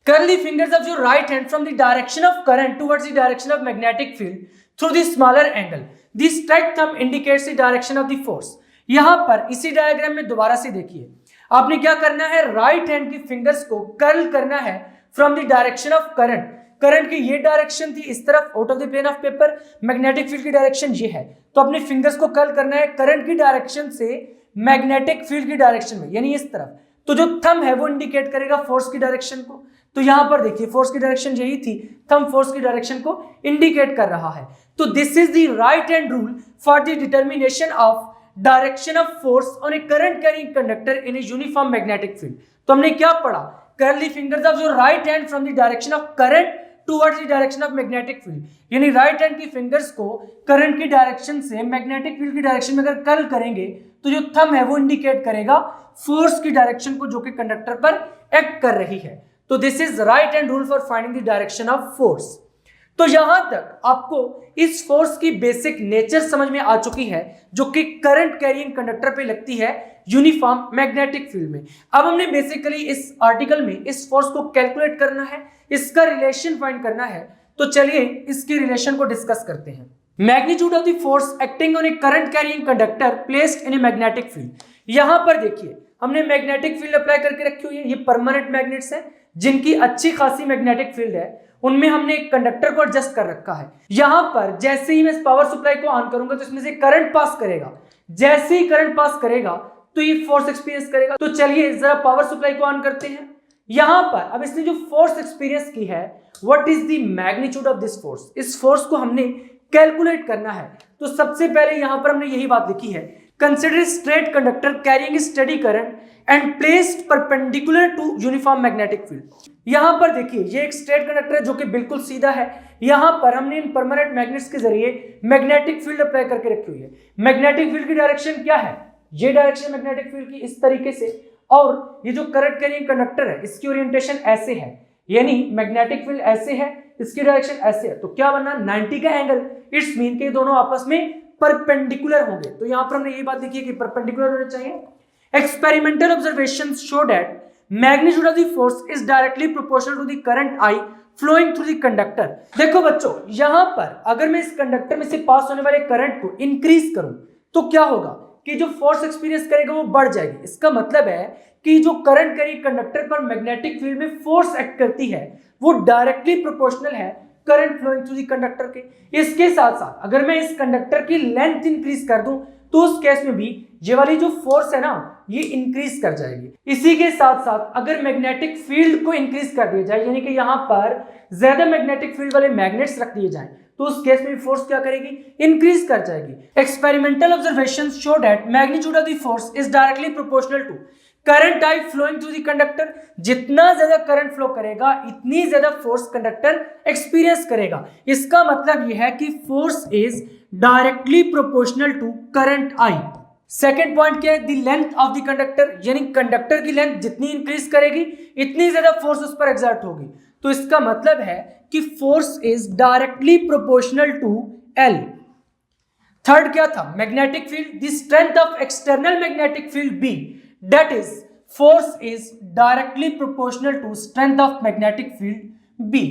curl the fingers of your right hand from the direction of current towards the direction of magnetic field through the smaller angle, the straight thumb indicates the direction of the force. यहां पर इसी डायग्राम में दोबारा से देखिए, आपने क्या करना है, राइट हैंड की फिंगर्स को कर्ल करना है from the direction of current. Current की ये डायरेक्शन थी इस तरफ out of the plane of paper, magnetic field की डायरेक्शन ये है, तो अपने फिंगर्स को कर्ल करना है करंट की डायरेक्शन से मैग्नेटिक फील्ड की डायरेक्शन में, यानी इस तरफ। तो जो थंब है वो इंडिकेट करेगा फोर्स की डायरेक्शन को। तो यहां पर देखिए फोर्स की डायरेक्शन यही थी, थंब फोर्स की डायरेक्शन को इंडिकेट कर रहा है। तो this is the right hand rule for the determination of direction of force on a current carrying conductor in a uniform magnetic field. तो हमने क्या पढ़ा, curl the fingers of your right hand from the direction of current towards the direction of magnetic field, यानी राइट हैंड की फिंगर्स को करंट की डायरेक्शन से मैग्नेटिक फील्ड की डायरेक्शन में अगर कर्ल करेंगे तो जो थंब है वो इंडिकेट करेगा फोर्स की डायरेक्शन को जो कि कंडक्टर पर एक्ट कर रही है। तो this is right hand rule for finding the direction of force. तो यहां तक आपको इस फोर्स की बेसिक नेचर समझ में आ चुकी है, जो कि करंट कैरिंग कंडक्टर पे लगती है यूनिफॉर्म मैग्नेटिक फील्ड में। अब हमने बेसिकली इस आर्टिकल में इस फोर्स को कैलकुलेट करना है, इसका रिलेशन फाइंड करना है। तो चलिए इसके रिलेशन को डिस्कस करते हैं। Magnitude of the force acting on a current carrying conductor placed in a magnetic field. यहां पर देखिए हमने मैग्नेटिक फील्ड अप्लाई करके रखी हुई है, ये परमानेंट मैग्नेट्स हैं जिनकी अच्छी खासी मैग्नेटिक फील्ड है, उनमें हमने एक कंडक्टर को एडजस्ट कर रखा है। यहां पर जैसे ही मैं इस पावर सप्लाई को ऑन करूंगा तो इसमें से करंट पास करेगा, जैसे ही करंट पास करेगा तो ये फोर्स एक्सपीरियंस करेगा। तो चलिए जरा पावर सप्लाई को ऑन करते हैं। यहां पर अब इसने जो फोर्स एक्सपीरियंस की है, what is the magnitude of this force, इस फोर्स को हमने कैलकुलेट करना है। तो सबसे पहले यहां पर हमने यही बात लिखी है, consider straight conductor carrying steady current and placed perpendicular to uniform magnetic field. यहां पर देखिए ये एक स्ट्रेट कंडक्टर है जो कि बिल्कुल सीधा है। यहां पर हमने इन परमानेंट मैग्नेट्स के जरिए मैग्नेटिक फील्ड अप्लाई करके रखी हुई है। मैग्नेटिक फील्ड की डायरेक्शन क्या है, ये डायरेक्शन मैग्नेटिक फील्ड की इस तरीके से, और ये जो करंट कैरिंग कंडक्टर है इसकी ओरिएंटेशन ऐसे है, यानी मैग्नेटिक फील्ड ऐसे है, इसकी डायरेक्शन ऐसे है। तो क्या बनना, 90 का एंगल, इट्स मीन के दोनों आपस में परपेंडिकुलर होंगे। तो यहां पर हमने ये बात देखी है कि परपेंडिकुलर होने चाहिए। Experimental observations show that magnitude of the force is directly proportional to the current I flowing through the conductor. देखो बच्चों, यहां पर अगर मैं इस कंडक्टर में से पास होने वाले करंट को इंक्रीज करूं तो क्या होगा, कि जो फोर्स एक्सपीरियंस करेगा वो बढ़ जाएगी। इसका मतलब है कि जो करंट करी कंडक्टर पर मैग्नेटिक फील्ड में फोर्स एक्ट करती है वो डायरेक्टली प्रोपोर्शनल है current flowing through the conductor के। इसके साथ साथ अगर मैं इस कंडक्टर की लेंथ इंक्रीज कर दूं तो उस केस में भी ये वाली जो फोर्स है ना ये इंक्रीज कर जाएगी। इसी के साथ साथ अगर मैग्नेटिक फील्ड को इंक्रीज कर दिया जाए, यानी कि यहां पर ज्यादा मैग्नेटिक फील्ड वाले मैग्नेट्स रख दिए जाएं, तो उस केस में फोर्स क्या करेगी, इंक्रीज कर जाएगी। Experimental observations show that magnitude of the force is directly proportional to current type flowing through the conductor. जितना ज्यादा करंट फ्लो करेगा इतनी ज्यादा फोर्स कंडक्टर एक्सपीरियंस करेगा। इसका मतलब यह है कि force is directly proportional to current I. Second point क्या है, the length of the conductor, यानी कंडक्टर की लेंथ जितनी इंक्रीज करेगी इतनी ज्यादा फोर्स उस पर एग्जर्ट होगी। तो इसका मतलब है कि force is directly proportional to L. Third क्या था, magnetic field, the strength of external magnetic field B, that is force is directly proportional to strength of magnetic field B.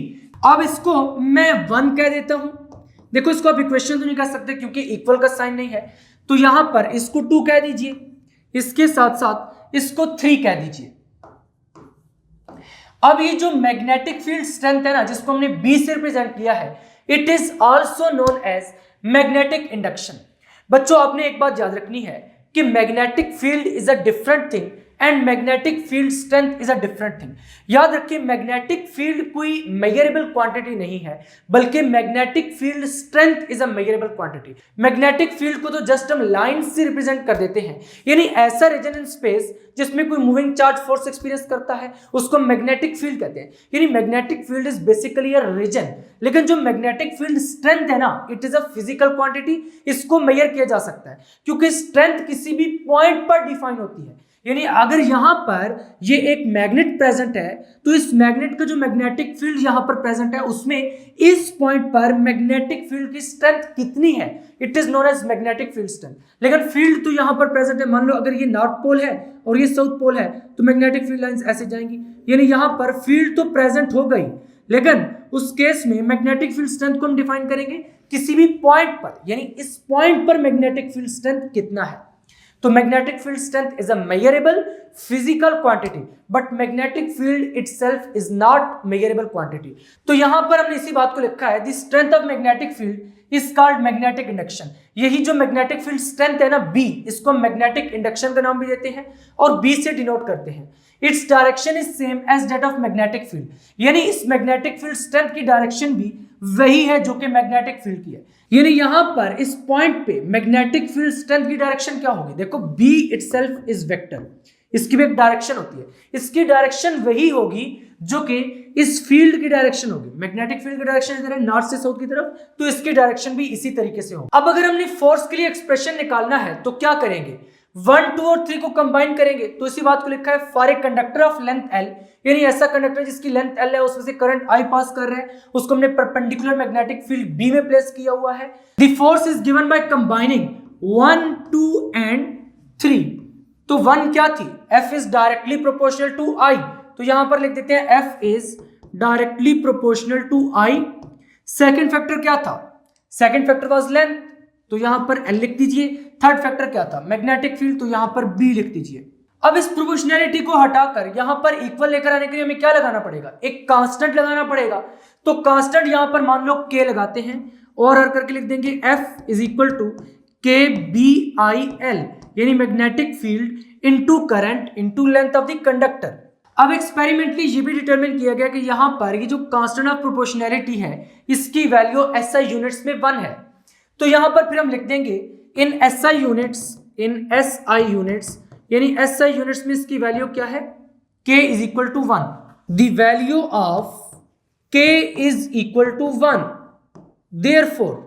अब इसको मैं 1 कह देता हूं। देखो इसको आप इक्वेशन तो नहीं कर सकते क्योंकि इक्वल का साइन नहीं है, तो यहां पर इसको 2 कह दीजिए, इसके साथ साथ इसको 3 कह दीजिए। अब ये जो मैग्नेटिक फील्ड स्ट्रेंथ है ना जिसको हमने बी से रिप्रेजेंट किया है, it is also known as magnetic induction. बच्चों आपने एक बात याद रखनी है कि magnetic field is a different thing and magnetic field strength is a different thing. याद रखिए मैग्नेटिक फील्ड कोई मेजरेबल क्वांटिटी नहीं है, बल्कि magnetic field strength is a measurable quantity. Magnetic field को तो जस्ट हम लाइन से रिप्रेजेंट कर देते हैं, यानी ऐसा रीजन इन स्पेस जिसमें कोई मूविंग चार्ज फोर्स एक्सपीरियंस करता है उसको मैग्नेटिक फील्ड कहते हैं। यानी magnetic field is basically a region. लेकिन जो मैग्नेटिक फील्ड स्ट्रेंथ है ना, it is a physical quantity, इसको मेजर किया जा सकता है क्योंकि स्ट्रेंथ किसी भी पॉइंट पर डिफाइन होती है। यानी अगर यहां पर ये एक मैग्नेट प्रेजेंट है तो इस मैग्नेट का जो मैग्नेटिक फील्ड यहां पर प्रेजेंट है उसमें इस पॉइंट पर मैग्नेटिक फील्ड की स्ट्रेंथ कितनी है, it is known as magnetic field strength. लेकिन फील्ड तो यहां पर प्रेजेंट है, मान लो अगर ये नॉर्थ पोल है और ये साउथ पोल है तो मैग्नेटिक फील्ड लाइंस ऐसे जाएंगी, यानी यहां पर फील्ड तो प्रेजेंट हो गई, लेकिन उस केस में मैग्नेटिक फील्ड स्ट्रेंथ को हम डिफाइन करेंगे किसी भी पॉइंट पर, यानी इस पॉइंट पर मैग्नेटिक फील्ड स्ट्रेंथ कितना है। तो magnetic field strength is a measurable physical quantity, but magnetic field itself is not measurable quantity. तो यहां पर हमने इसी बात को लिखा है, the strength of magnetic field is called magnetic induction. यही जो मैग्नेटिक फील्ड स्ट्रेंथ है ना बी, इसको हम मैग्नेटिक इंडक्शन का नाम भी देते हैं और बी से डिनोट करते हैं। Its direction is same as that of magnetic field, यानी इस मैग्नेटिक फील्ड स्ट्रेंथ की डायरेक्शन भी वही है जो कि मैग्नेटिक फील्ड की है। यानी यहां पर इस पॉइंट पे मैग्नेटिक फील्ड स्ट्रेंथ की डायरेक्शन क्या होगी, देखो बी इटसेल्फ इज वेक्टर, इसकी भी एक डायरेक्शन होती है, इसकी डायरेक्शन वही होगी जो कि इस फील्ड की डायरेक्शन होगी। मैग्नेटिक फील्ड की डायरेक्शन इधर है नॉर्थ से साउथ की तरफ, तो इसकी डायरेक्शन भी इसी तरीके से होगी। अब अगर हमने फोर्स के लिए एक्सप्रेशन निकालना है तो क्या करेंगे, 1, 2 और 3 को कंबाइन करेंगे। तो इसी बात को लिखा है, for a conductor of length L, यानी ऐसा कंडक्टर जिसकी लेंथ L है उसमें से करंट I पास कर रहे हैं, उसको हमने परपेंडिकुलर मैग्नेटिक फील्ड B में प्लेस किया हुआ है। The force is given by combining 1, 2 and 3। तो 1 क्या थी, F is directly proportional to I, तो यहां पर लिख देते हैं F is directly proportional to I। Second factor क्या था, सेकेंड फैक्टर वाज लेंथ, तो यहां पर L लिख दीजिए। थर्ड फैक्टर क्या था, मैग्नेटिक फील्ड, तो यहां पर B लिख दीजिए। अब इस प्रोपोर्शनैलिटी को हटाकर यहां पर इक्वल लेकर आने के लिए हमें क्या लगाना पड़ेगा, एक कांस्टेंट लगाना पड़ेगा। तो कांस्टेंट यहां पर मान लो K लगाते हैं और हर करके लिख देंगे F is equal to KBIL, यानी magnetic field into current into length of the conductor. अब एक्सपेरिमेंटली ये भी डिटरमिन किया गया कि यहां पर ये जो कांस्टेंट ऑफ प्रोपोर्शनैलिटी है इसकी वैल्यू SI यूनिट्स में 1 है। तो यहां पर फिर हम लिख देंगे in SI units, in SI units, यानी SI यूनिट्स में इसकी वैल्यू क्या है, K is equal to 1। The value of K is equal to 1, therefore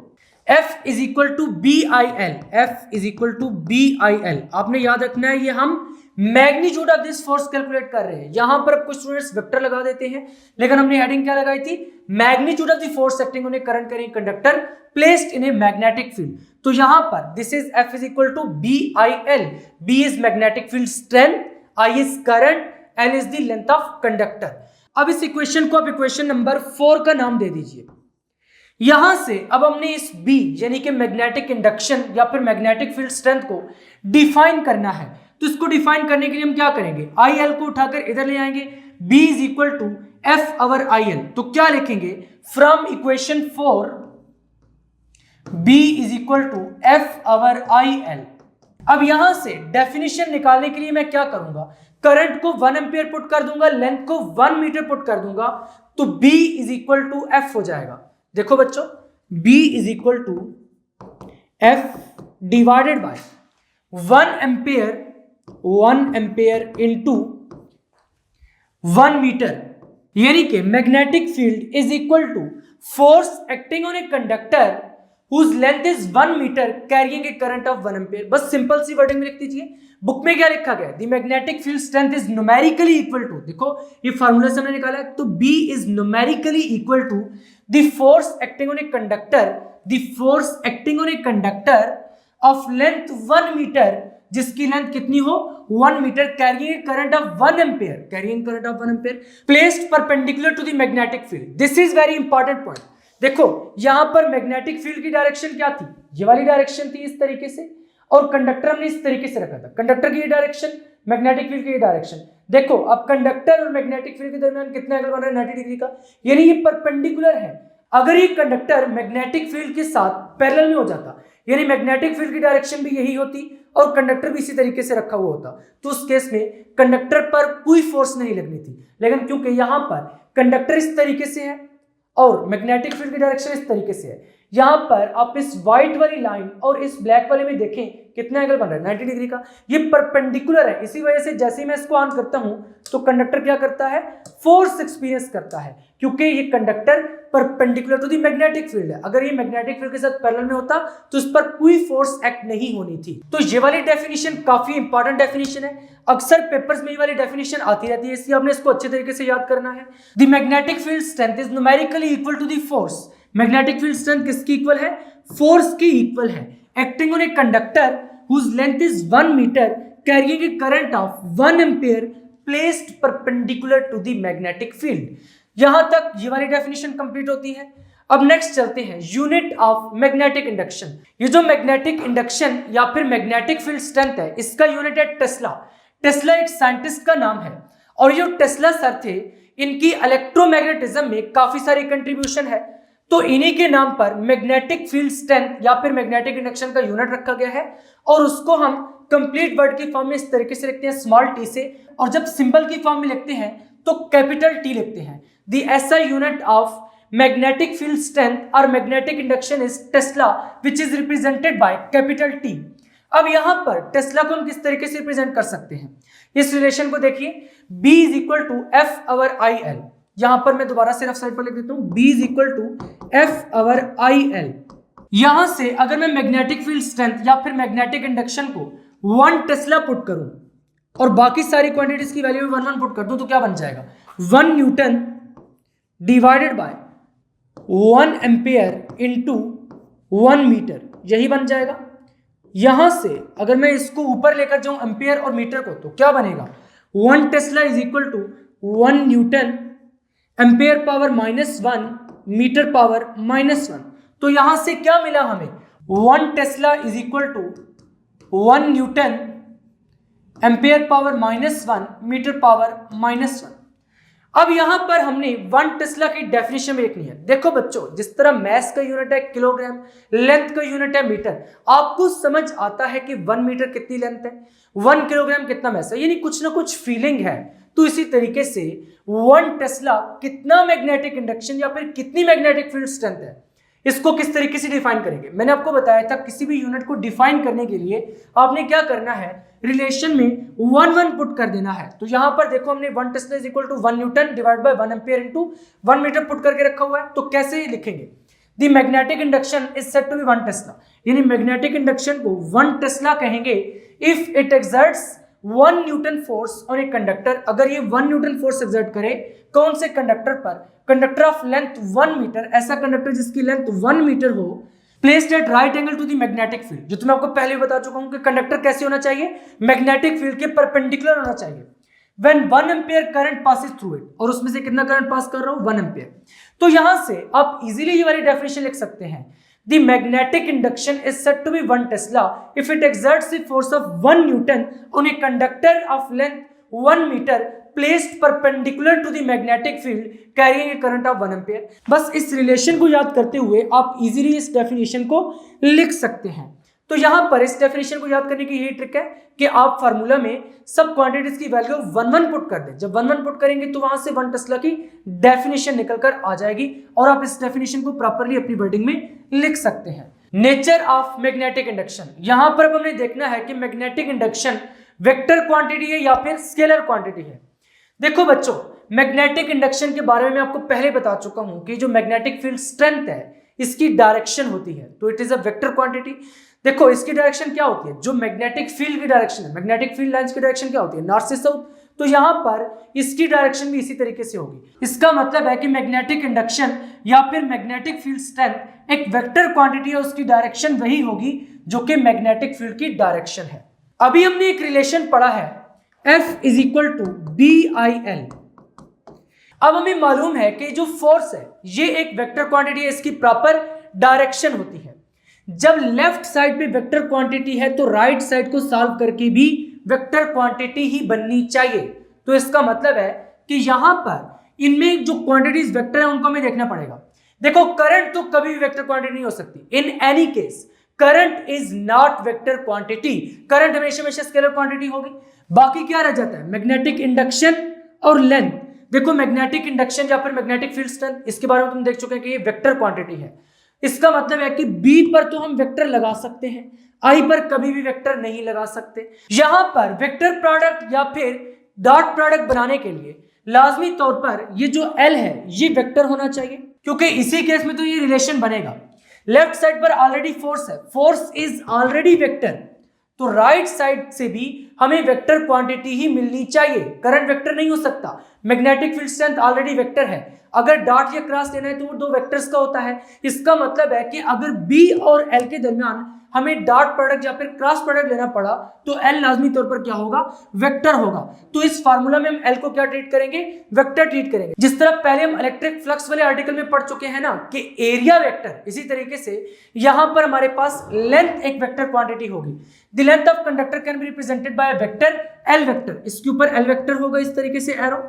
F is equal to BIL, F is equal to BIL। आपने याद रखना है ये हम magnitude of this force calculate कर रहे हैं। यहां पर कुछ स्टूडेंट्स वेक्टर लगा देते हैं, लेकिन हमने हेडिंग क्या लगाई थी, magnitude of the force acting on a current carrying conductor placed in a magnetic field. तो यहां पर this is F is equal to BIL, B is magnetic field strength, I is current, L is the length of conductor. अब इस इक्वेशन को आप इक्वेशन नंबर 4 का नाम दे दीजिए। यहां से अब हमने इस B यानी कि मैग्नेटिक इंडक्शन या फिर मैग्नेटिक फील्ड स्ट्रेंथ को डिफाइन करना है। तो इसको डिफाइन करने के लिए हम क्या करेंगे, IL को उठाकर इधर ले आएंगे, B is equal to F over IL। तो क्या लिखेंगे, from equation 4 B is equal to F over IL। अब यहां से डेफिनेशन निकालने के लिए मैं क्या करूंगा, करंट को 1 एम्पियर पुट कर दूंगा, लेंथ को 1 मीटर पुट कर दूंगा, तो B is equal to F हो जाएगा। देखो बच्चों, B is equal to F divided by 1 ampere into 1 metre, यानी कि magnetic field is equal to force acting on a conductor whose length is 1 metre carrying a current of 1 ampere. बस सिंपल सी वर्डिंग में लिख दीजिए। बुक में क्या लिखा गया, the magnetic field strength is numerically equal to, देखो ये फार्मूला से हमने निकाला है, तो B is numerically equal to the force acting on a conductor, the force acting on a conductor of length 1 metre, जिसकी लेंथ कितनी हो 1 metre, carrying current of 1 ampere, carrying current of 1 ampere placed perpendicular to the magnetic field. This is very important point. देखो यहां पर मैग्नेटिक फील्ड की डायरेक्शन क्या थी, ये वाली डायरेक्शन थी इस तरीके से, और कंडक्टर हमने इस तरीके से रखा था, कंडक्टर की ये डायरेक्शन, मैग्नेटिक फील्ड की ये डायरेक्शन। देखो अब कंडक्टर और मैग्नेटिक फील्ड के दरमियान कितना एंगल बन रहा है, 90 डिग्री का, यानी ये परपेंडिकुलर है। अगर ये कंडक्टर मैग्नेटिक फील्ड के साथ पैरेलल में हो जाता, यानी मैग्नेटिक फील्ड की डायरेक्शन भी यही होती और कंडक्टर भी इसी तरीके से रखा हुआ होता, तो उस केस में कंडक्टर पर कोई फोर्स नहीं लगनी थी। लेकिन क्योंकि यहां पर कंडक्टर इस तरीके से है और मैग्नेटिक फील्ड की डायरेक्शन इस तरीके से है, यहां पर आप इस व्हाइट वाली लाइन और इस ब्लैक वाले में देखें कितना एंगल बन रहा है, 90 डिग्री का, ये परपेंडिकुलर है। इसी वजह से जैसे ही मैं इसको ऑन करता हूं तो कंडक्टर क्या करता है, फोर्स एक्सपीरियंस करता है, क्योंकि ये conductor perpendicular to the magnetic field है। अगर ये मैग्नेटिक फील्ड के साथ पैरेलल में होता तो इस पर कोई फोर्स एक्ट नहीं होनी थी। तो ये वाली डेफिनेशन काफी इंपॉर्टेंट डेफिनेशन है, अक्सर पेपर्स में ये वाली डेफिनेशन आती रहती है, इसलिए आपने इसको अच्छे तरीके से याद करना है। The magnetic field strength is numerically equal to the force. Magnetic field strength किसकी इक्वल है, फोर्स की इक्वल है, acting on a conductor whose length is 1 meter carrying a current of 1 ampere placed perpendicular to the magnetic field। यहां तक ये वाली डेफिनेशन कंप्लीट होती है। अब नेक्स्ट चलते हैं यूनिट ऑफ मैग्नेटिक इंडक्शन। ये जो मैग्नेटिक इंडक्शन या फिर मैग्नेटिक फील्ड स्ट्रेंथ है, इसका यूनिट है टेस्ला। टेस्ला एक साइंटिस्ट का नाम है और ये टेस्ला सर थे, इनकी इलेक्ट्रोमैग्नेटिज्म में काफी सारी कंट्रीब्यूशन है, तो इन्हीं के नाम पर मैग्नेटिक फील्ड स्ट्रेंथ या फिर मैग्नेटिक इंडक्शन का यूनिट रखा गया है, और उसको हम कंप्लीट वर्ड की फॉर्म में इस तरीके से लिखते हैं, स्मॉल टी से, और जब सिंबल की फॉर्म में लिखते हैं तो कैपिटल टी लिखते हैं। The SI unit of magnetic field strength और magnetic induction is tesla which is represented by capital T. अब यहां पर टेस्ला को हम किस तरीके से रिप्रेजेंट कर सकते हैं, इस रिलेशन को देखिए, B is equal to F over IL। यहां पर मैं दोबारा से लेफ्ट साइड पर लिख देता हूं, B is equal to F over IL। यहां से अगर मैं मैग्नेटिक फील्ड स्ट्रेंथ या फिर मैग्नेटिक इंडक्शन को 1 टेस्ला पुट करूं और बाकी सारी क्वांटिटीज की वैल्यू में 1 पुट कर दूं, तो क्या बन जाएगा, 1 newton divided by 1 ampere into 1 metre, यही बन जाएगा। यहां से अगर मैं इसको ऊपर लेकर जाऊं एम्पियर और मीटर को, तो क्या बनेगा, 1 tesla is equal to 1 newton, ampere power -1, metre power -1। तो यहां से क्या मिला हमें, 1 tesla is equal to 1 newton, ampere power -1, metre power -1। अब यहां पर हमने 1 टेस्ला की डेफिनेशन में लिखनी है। देखो बच्चों, जिस तरह मैस का यूनिट है किलोग्राम, लेंथ का यूनिट है मीटर, आपको समझ आता है कि 1 मीटर कितनी लेंथ है, 1 किलोग्राम कितना मैस है, यानी कुछ ना कुछ फीलिंग है। तो इसी तरीके से 1 टेस्ला कितना मैग्नेटिक इंडक्शन या फिर कितनी मैग्नेटिक फील्ड स्ट्रेंथ है, इसको किस तरीके से डिफाइन करेंगे। मैंने आपको बताया था किसी भी यूनिट को डिफाइन करने के लिए आपने क्या करना है, रिलेशन में 1 पुट कर देना है। तो यहां पर देखो हमने 1 tesla is equal to 1 newton divide by 1 ampere into 1 metre put करके रखा हुआ है। तो कैसे लिखेंगे, the magnetic induction is said to be 1 tesla, यानी मैग्नेटिक इंडक्शन को 1 टेस्ला कहेंगे if it exerts 1 newton force on a conductor. अगर ये 1 न्यूटन फोर्स एक्सर्ट करे कौन से कंडक्टर पर, कंडक्टर ऑफ लेंथ 1 मीटर, ऐसा कंडक्टर जिसकी लेंथ 1 मीटर हो, placed at right angle to the magnetic field. जो तो मैं आपको पहले बता चुका हूं कि कंडक्टर कैसे होना चाहिए, मैग्नेटिक फील्ड के परपेंडिकुलर होना चाहिए। When 1 ampere current passes through it, और उसमें से कितना करंट पास कर रहा हूं, 1 एम्पियर। तो यहां से आप इजीली ये वाली डेफिनेशन लिख सकते हैं, the magnetic induction is said to be 1 tesla if it exerts the force of 1 newton on a conductor of length 1 metre placed perpendicular to the magnetic field carrying a current of 1 ampere. बस इस रिलेशन को याद करते हुए आप इजीली इस डेफिनेशन को लिख सकते हैं। तो यहां पर इस डेफिनेशन को याद करने की यही ट्रिक है कि आप फार्मूला में सब क्वांटिटीज की वैल्यू 1 पुट कर दें। जब 1 पुट करेंगे तो वहां से 1 टेस्ला की डेफिनेशन निकलकर आ जाएगी और आप इस डेफिनेशन को प्रॉपर्ली अपनी वर्डिंग में लिख सकते हैं। नेचर ऑफ मैग्नेटिक इंडक्शन, यहां पर अब हमें देखना है कि मैग्नेटिक इंडक्शन वेक्टर क्वांटिटी है या फिर स्केलर क्वांटिटी है। देखो बच्चों, मैग्नेटिक इंडक्शन के बारे में मैं आपको पहले बता चुका हूं कि जो मैग्नेटिक फील्ड स्ट्रेंथ है इसकी डायरेक्शन होती है, तो it is a vector quantity. देखो इसकी डायरेक्शन क्या होती है, जो मैग्नेटिक फील्ड की डायरेक्शन है, मैग्नेटिक फील्ड लाइंस की डायरेक्शन क्या होती है, नॉर्थ से साउथ, तो यहां पर इसकी डायरेक्शन भी इसी तरीके से होगी। इसका मतलब है कि मैग्नेटिक इंडक्शन या फिर मैग्नेटिक फील्ड स्ट्रेंथ एक वेक्टर क्वांटिटी है, उसकी डायरेक्शन वही होगी जो कि मैग्नेटिक फील्ड की डायरेक्शन है। अभी हमने एक रिलेशन पढ़ा है F is equal to BIL। अब हमें मालूम है कि जो फोर्स है ये एक वेक्टर क्वांटिटी है, इसकी प्रॉपर डायरेक्शन होती है। जब लेफ्ट साइड पे वेक्टर क्वांटिटी है तो राइट साइड को सॉल्व करके भी वेक्टर क्वांटिटी ही बननी चाहिए। तो इसका मतलब है कि यहां पर इनमें जो क्वांटिटीज वेक्टर है उनको हमें देखना पड़ेगा। देखो करंट तो कभी भी वेक्टर क्वांटिटी नहीं हो सकती। In any case current is not vector quantity, current हमेशा स्केलर क्वांटिटी होगी। बाकी क्या रह जाता है, मैग्नेटिक इंडक्शन और लेंथ। देखो मैग्नेटिक इंडक्शन या फिर मैग्नेटिक फील्ड स्ट्रेंथ, इसके बारे में तुम देख चुके हैं कि ये वेक्टर क्वांटिटी है। इसका मतलब है कि B पर तो हम वेक्टर लगा सकते हैं, I पर कभी भी वेक्टर नहीं लगा सकते। यहां पर वेक्टर प्रोडक्ट या फिर डॉट प्रोडक्ट बनाने के लिए लाजमी तौर पर ये जो L है ये वेक्टर होना चाहिए, क्योंकि इसी केस में तो ये रिलेशन बनेगा। लेफ्ट साइड पर ऑलरेडी फोर्स है, फोर्स इज ऑलरेडी वेक्टर, तो राइट साइड से भी हमें वेक्टर क्वांटिटी ही मिलनी चाहिए। करंट वेक्टर नहीं हो सकता, magnetic field strength already vector है। अगर डॉट या क्रॉस लेना है तो वो दो वेक्टर्स का होता है। इसका मतलब है कि अगर B और L के दरमियान हमें डॉट प्रोडक्ट या फिर क्रॉस प्रोडक्ट लेना पड़ा तो L लाजमी तौर पर क्या होगा, वेक्टर होगा। तो इस फार्मूला में हम L को क्या ट्रीट करेंगे, वेक्टर ट्रीट करेंगे। जिस तरह पहले हम इलेक्ट्रिक फ्लक्स वाले आर्टिकल में पढ़ चुके हैं ना कि एरिया वेक्टर, इसी तरीके से यहां पर हमारे पास लेंथ एक वेक्टर क्वांटिटी होगी। The length of conductor can be represented by vector L vector. इसके ऊपर L वेक्टर होगा इस तरीके से arrow,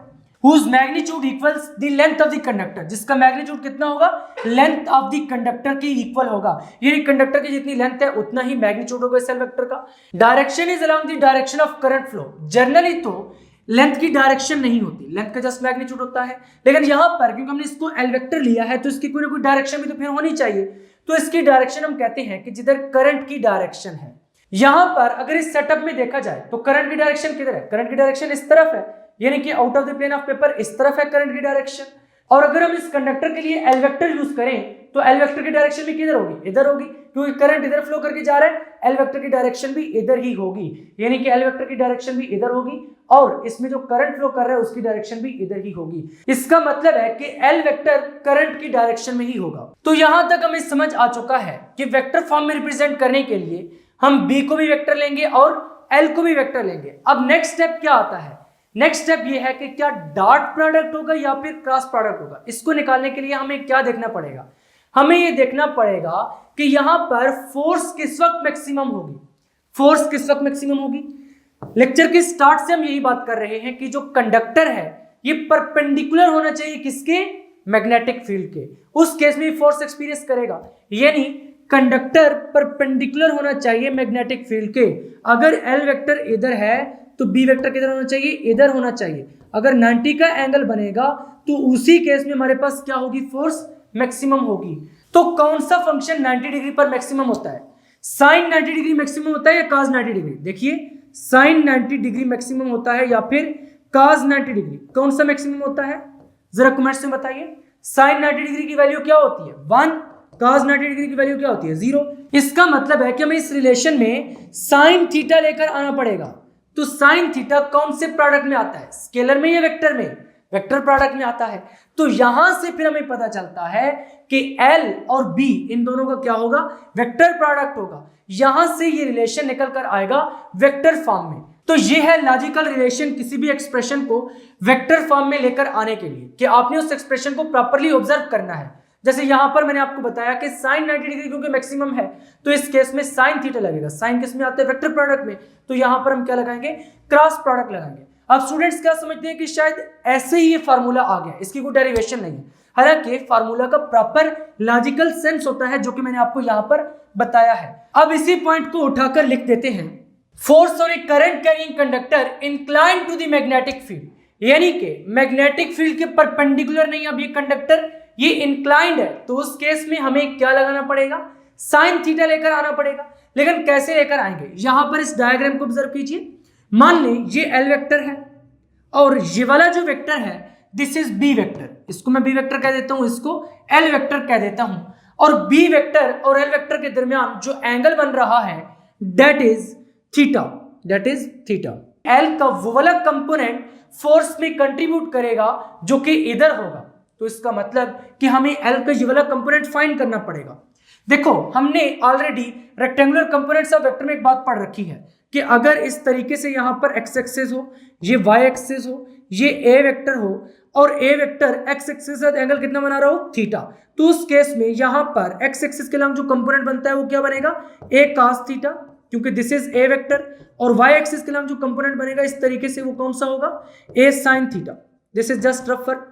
whose magnitude equals the length of the conductor, जिसका मैग्नीट्यूड कितना होगा, लेंथ ऑफ द कंडक्टर की इक्वल होगा। ये कंडक्टर की जितनी लेंथ है उतना ही मैग्नीट्यूड होगा इस एल वेक्टर का। Direction is along the direction of current flow. Generally तो लेंथ की डायरेक्शन नहीं होती, लेंथ का जस्ट मैग्नीट्यूड होता है, लेकिन यहां पर क्योंकि हमने इसको एल वेक्टर लिया है तो इसकी कोई ना कोई डायरेक्शन भी तो फिर होनी चाहिए। तो इसकी डायरेक्शन हम कहते हैं कि जिधर करंट की डायरेक्शन है। यहां पर अगर इस सेटअप में देखा जाए तो करंट की डायरेक्शन किधर है, करंट की डायरेक्शन इस तरफ है, यानी कि out of the plane of paper इस तरफ है करंट की डायरेक्शन। और अगर हम इस कंडक्टर के लिए एल वेक्टर यूज करें तो एल वेक्टर की डायरेक्शन भी किधर होगी, इधर होगी, क्योंकि करंट इधर फ्लो करके जा रहा है, एल वेक्टर की डायरेक्शन भी इधर ही होगी, यानी कि एल वेक्टर की डायरेक्शन भी इधर होगी और इसमें जो करंट फ्लो कर रहा है उसकी डायरेक्शन भी इधर ही होगी। इसका मतलब है कि एल वेक्टर करंट की डायरेक्शन में ही होगा। तो यहां तक हमें समझ आ चुका है कि वेक्टर फॉर्म में रिप्रेजेंट करने के लिए हम बी को भी वेक्टर लेंगे और एल को भी वेक्टर लेंगे। अब नेक्स्ट स्टेप क्या आता है, नेक्स्ट स्टेप ये है कि क्या डॉट प्रोडक्ट होगा या फिर क्रॉस प्रोडक्ट होगा। इसको निकालने के लिए हमें क्या देखना पड़ेगा, हमें ये देखना पड़ेगा कि यहां पर फोर्स किस वक्त मैक्सिमम होगी, फोर्स किस वक्त मैक्सिमम होगी। लेक्चर के स्टार्ट से हम यही बात कर रहे हैं कि जो कंडक्टर है ये परपेंडिकुलर होना चाहिए किसके, मैग्नेटिक फील्ड के। उस केस में फोर्स एक्सपीरियंस करेगा, यानी कंडक्टर परपेंडिकुलर होना चाहिए मैग्नेटिक फील्ड के। अगर एल वेक्टर इधर है तो बी वेक्टर किधर होना चाहिए, इधर होना चाहिए। अगर 90 का एंगल बनेगा तो उसी केस में हमारे पास क्या होगी, फोर्स मैक्सिमम होगी। तो कौन सा फंक्शन 90 डिग्री पर मैक्सिमम होता है, साइन 90 डिग्री मैक्सिमम होता है या cos 90 डिग्री। देखिए साइन 90 डिग्री मैक्सिमम होता है या फिर cos 90 डिग्री, कौन सा मैक्सिमम होता है जरा कमेंट्स में बताइए। साइन 90 डिग्री की वैल्यू क्या होती है 1, cos 90 डिग्री की वैल्यू क्या होती है 0। इसका मतलब है कि हमें इस रिलेशन में साइन थीटा लेकर आना पड़ेगा। तो साइन थीटा कौन से प्रोडक्ट में आता है, स्केलर में या वेक्टर में, वेक्टर प्रोडक्ट में आता है। तो यहां से फिर हमें पता चलता है कि L और B इन दोनों का क्या होगा, वेक्टर प्रोडक्ट होगा। यहां से ये रिलेशन निकल कर आएगा वेक्टर फॉर्म में। तो ये है लॉजिकल रिलेशन किसी भी एक्सप्रेशन को वेक्टर फॉर्म में लेकर आने के लिए कि आपने उस एक्सप्रेशन को प्रॉपर्ली ऑब्जर्व करना है। जैसे यहां पर मैंने आपको बताया कि साइन 90 डिग्री क्योंकि मैक्सिमम है तो इस केस में साइन थीटा लगेगा। साइन किस में आता है? वेक्टर प्रोडक्ट में। तो यहां पर हम क्या लगाएंगे? क्रॉस प्रोडक्ट लगाएंगे। अब स्टूडेंट्स क्या समझते हैं कि शायद ऐसे ही ये फार्मूला आ गया, इसकी कोई डेरिवेशन नहीं है। हालांकि फार्मूला का प्रॉपर लॉजिकल सेंस होता है जो कि मैंने आपको यहां पर बताया है। अब इसी पॉइंट को उठाकर लिख देते हैं, force on a current carrying conductor inclined to the magnetic field, यानी कि मैग्नेटिक फील्ड के परपेंडिकुलर नहीं, अब ये कंडक्टर ये इंक्लाइंड है तो उस केस में हमें क्या लगाना पड़ेगा? साइन थीटा लेकर आना पड़ेगा। लेकिन कैसे लेकर आएंगे? यहां पर इस डायग्राम को ऑब्जर्व कीजिए। मान लें ये एल वेक्टर है और ये वाला जो वेक्टर है दिस इज बी वेक्टर, इसको मैं बी वेक्टर कह देता हूं, इसको एल वेक्टर कह देता हूं। और बी वेक्टर और एल वेक्टर के दरमियान जो एंगल बन रहा है that is theta, that is theta. L का वो वाला कंपोनेंट फोर्स में कंट्रीब्यूट करेगा जो कि इधर होगा, तो इसका मतलब कि हमें एल का ये वाला कंपोनेंट फाइंड करना पड़ेगा। देखो हमने already rectangular components of vector में एक बात पढ़ रखी है कि अगर इस तरीके से यहां पर एक्स एक्सिस हो, ये वाई एक्सिस हो, ये ए वेक्टर हो और ए वेक्टर एक्स एक्सिस के साथ एंगल कितना बना रहा हो? थीटा, तो उस केस में यहां पर एक्स एक्सिस के लंब जो कंपोनेंट बनता है वो क्या बनेगा? ए cos थीटा, क्योंकि दिस इज ए वेक्टर। और वाई एक्सिस के लंब जो कंपोनेंट बनेगा इस तरीके से वो कौन सा होगा? ए sin theta. This is just rough फर्क।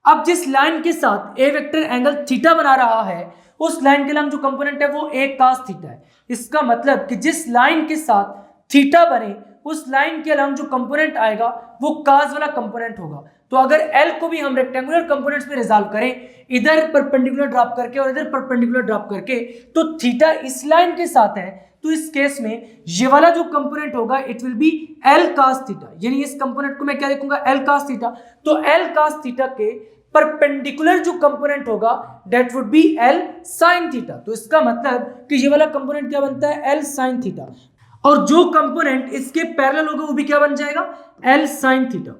अब जिस लाइन के साथ ए वेक्टर एंगल थीटा बना रहा है उस लाइन के लंब जो कंपोनेंट है वो ए cos थीटा है। इसका मतलब कि जिस लाइन के साथ थीटा बने उस लाइन के लंब जो कंपोनेंट आएगा वो cos वाला कंपोनेंट होगा। तो अगर एल को भी हम रेक्टेंगुलर कंपोनेंट्स में रिजॉल्व करें, इधर परपेंडिकुलर ड्रॉप करके और इधर परपेंडिकुलर ड्रॉप करके, तो थीटा इस लाइन के साथ है, तो इस केस में ये वाला जो कंपोनेंट होगा it will be L cos theta, यानी इस कंपोनेंट को मैं क्या लिखूंगा? L cos theta. तो एल cos थीटा के परपेंडिकुलर जो कंपोनेंट होगा that would be L sin theta. तो इसका मतलब कि ये वाला कंपोनेंट क्या बनता है? L sin theta. और जो कंपोनेंट इसके पैरेलल होगा वो भी क्या बन जाएगा? L sin theta.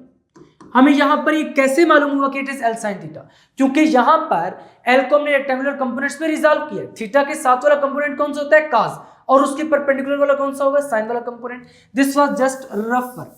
हमें यहां पर ये कैसे मालूम हुआ कि it is L sin theta? क्योंकि यहां पर एल को हमने रेक्टेंगुलर कंपोनेंट्स में रिजॉल्व किया। थीटा के साथ वाला कंपोनेंट कौन सा होता है? cos, और उसके परपेंडिकुलर वाला कौन सा होगा? sin वाला component. This was just rough work.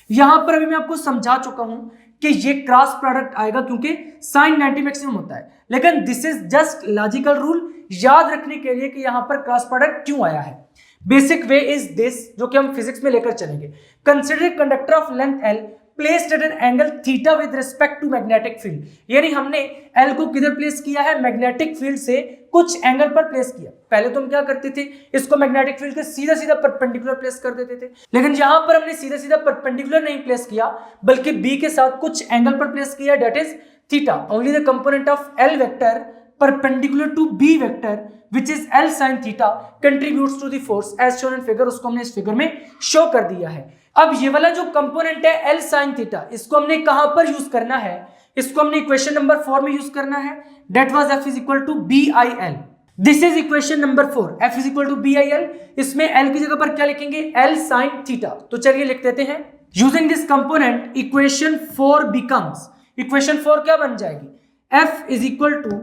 यहां पर अभी मैं आपको समझा चुका हूं कि ये क्रॉस प्रोडक्ट आएगा क्योंकि sin 90 मैक्सिमम होता है, लेकिन this is just logical rule याद रखने के लिए कि यहां पर क्रॉस प्रोडक्ट क्यों आया है। बेसिक वे इज दिस, जो कि हम फिजिक्स में लेकर चलेंगे। Consider conductor of length L placed at an angle theta with respect to magnetic field, यानी हमने एल को किधर प्लेस किया है? मैग्नेटिक फील्ड से कुछ एंगल पर प्लेस किया। पहले तो हम क्या करते थे? इसको मैग्नेटिक फील्ड के सीधा सीधा परपेंडिकुलर प्लेस कर देते थे, लेकिन यहां पर हमने सीधा सीधा परपेंडिकुलर नहीं प्लेस किया बल्कि बी के साथ कुछ एंगल पर प्लेस किया, that is theta. Only the component of L vector perpendicular to b vector which is L sin theta contributes to the force as shown in figure, उसको हमने इस फिगर में शो कर दिया है। अब ये वाला जो कंपोनेंट है L sin theta, इसको हमने कहां पर यूज करना है? इसको हमने इक्वेशन नंबर 4 में यूज करना है, that was F is equal to BIL। This is equation number 4, F is equal to BIL। इसमें L की जगह पर क्या लिखेंगे? L sin theta। तो चलिए लिख देते हैं। Using this component equation 4 becomes, equation 4 क्या बन जाएगी? F is equal to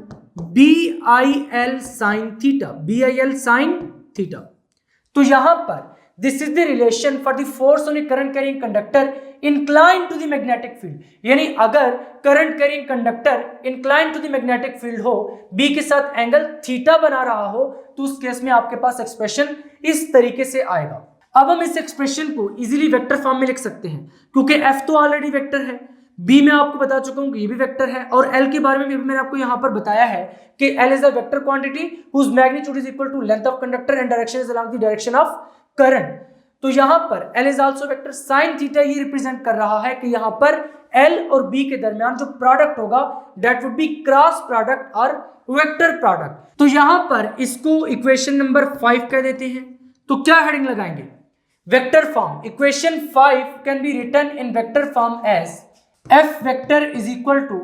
BIL sin theta, BIL sin theta। तो यहां पर this is the relation for the force on a current carrying conductor incline to the magnetic field, यानी अगर current carrying conductor incline to the magnetic field हो, बी के साथ एंगल थीटा बना रहा हो, तो उस केस में आपके पास एक्सप्रेशन इस तरीके से आएगा। अब हम इस एक्सप्रेशन को इजीली वेक्टर फॉर्म में लिख सकते हैं क्योंकि एफ तो ऑलरेडी वेक्टर है, बी में आपको बता चुका हूं कि ये भी वेक्टर है, और एल के बारे में भी मैंने आपको यहां पर बताया है कि L is a vector quantity whose magnitude is equal to length of conductor and direction is along the direction of current. तो यहां पर L is also vector. Sine theta ये रिप्रेजेंट कर रहा है कि यहां पर एल और बी के दरमियान जो प्रोडक्ट होगा that would be cross product और वेक्टर प्रोडक्ट। तो यहां पर इसको इक्वेशन नंबर 5 कह देते हैं। तो क्या हेडिंग लगाएंगे? Vector form. Equation 5 can be written in vector form as F vector is equal to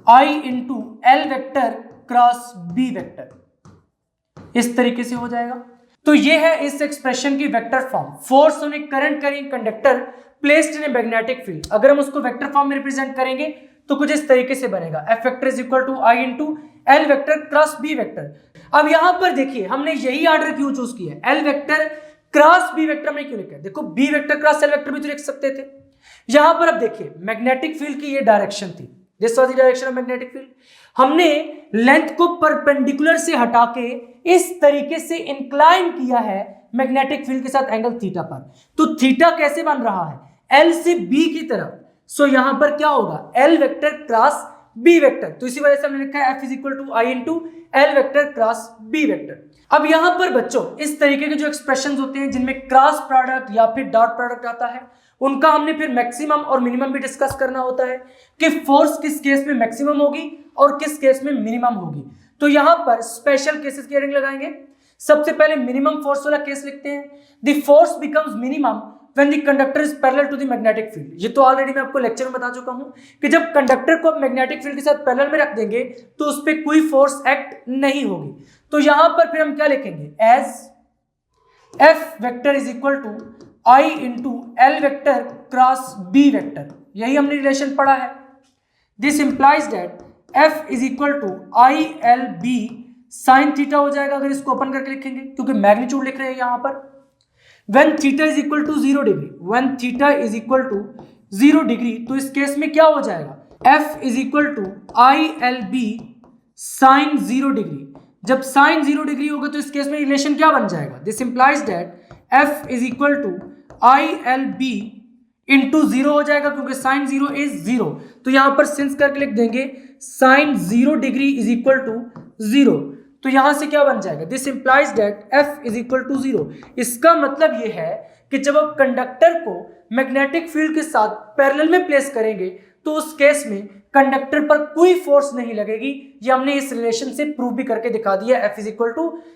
I into L vector cross B vector, इस तरीके से हो जाएगा। तो ये है इस एक्सप्रेशन की vector form. Force on a current carrying conductor placed in a magnetic field, अगर हम उसको वेक्टर फॉर्म में रिप्रेजेंट करेंगे तो कुछ इस तरीके से बनेगा। F vector is equal to I into L vector cross B vector. अब यहां पर देखिए हमने यही ऑर्डर क्यों चूज किया है? L vector cross B vector में क्यों लिखा है? देखो B vector cross L vector भी तो लिख सकते थे। यहां पर अब देखिए मैग्नेटिक फील्ड की ये डायरेक्शन थी, this was the direction of magnetic field. हमने लेंथ को परपेंडिकुलर से हटा के इस तरीके से इंक्लाइन किया है मैग्नेटिक फील्ड के साथ एंगल थीटा पर। तो थीटा कैसे बन रहा है? एल से बी की तरफ। सो यहां पर क्या होगा? L vector cross B vector. तो इसी वजह से हमने लिखा है F = I × L vector cross B vector. अब यहां पर बच्चों इस तरीके के जो एक्सप्रेशंस होते हैं जिनमें क्रॉस प्रोडक्ट या फिर डॉट प्रोडक्ट आता है, उनका हमने फिर मैक्सिमम और मिनिमम भी डिस्कस करना होता है कि फोर्स किस केस में मैक्सिमम होगी और किस केस में मिनिमम होगी। तो यहां पर स्पेशल केसेस की हेडिंग लगाएंगे। सबसे पहले मिनिमम फोर्स वाला केस लिखते हैं। The force becomes minimum when the conductor is parallel to the magnetic field। ये तो ऑलरेडी मैं आपको लेक्चर में बता चुका हूं कि जब कंडक्टर को आप मैग्नेटिक फील्ड के साथ पैरेलल में रख देंगे तो उस पर कोई फोर्स एक्ट नहीं होगी। तो यहां पर फिर हम क्या लिखेंगे? As F vector is equal to I × L vector cross B vector. यही हमने रिलेशन पढ़ा है। This implies that F = ILB sin theta हो जाएगा अगर इसको ओपन करके लिखेंगे, क्योंकि मैग्नीट्यूड लिख रहे हैं यहां पर। When theta is equal to 0 degree, when theta is equal to 0 degree, तो इस केस में क्या हो जाएगा? F = ILB sin 0 degree। जब sin 0 डिग्री होगा तो इस केस में रिलेशन क्या बन जाएगा? This implies that F = ILB into 0 हो जाएगा, क्योंकि sin 0 is 0। तो यहां पर सिंस करके लिख देंगे sin 0 degree is equal to 0। तो यहां से क्या बन जाएगा? This implies that F = 0। इसका मतलब ये है कि जब आप कंडक्टर को मैग्नेटिक फील्ड के साथ पैरेलल में प्लेस करेंगे तो उस केस में कंडक्टर पर कोई फोर्स नहीं लगेगी। ये हमने इस रिलेशन से प्रूव भी करके दिखा दिया, F =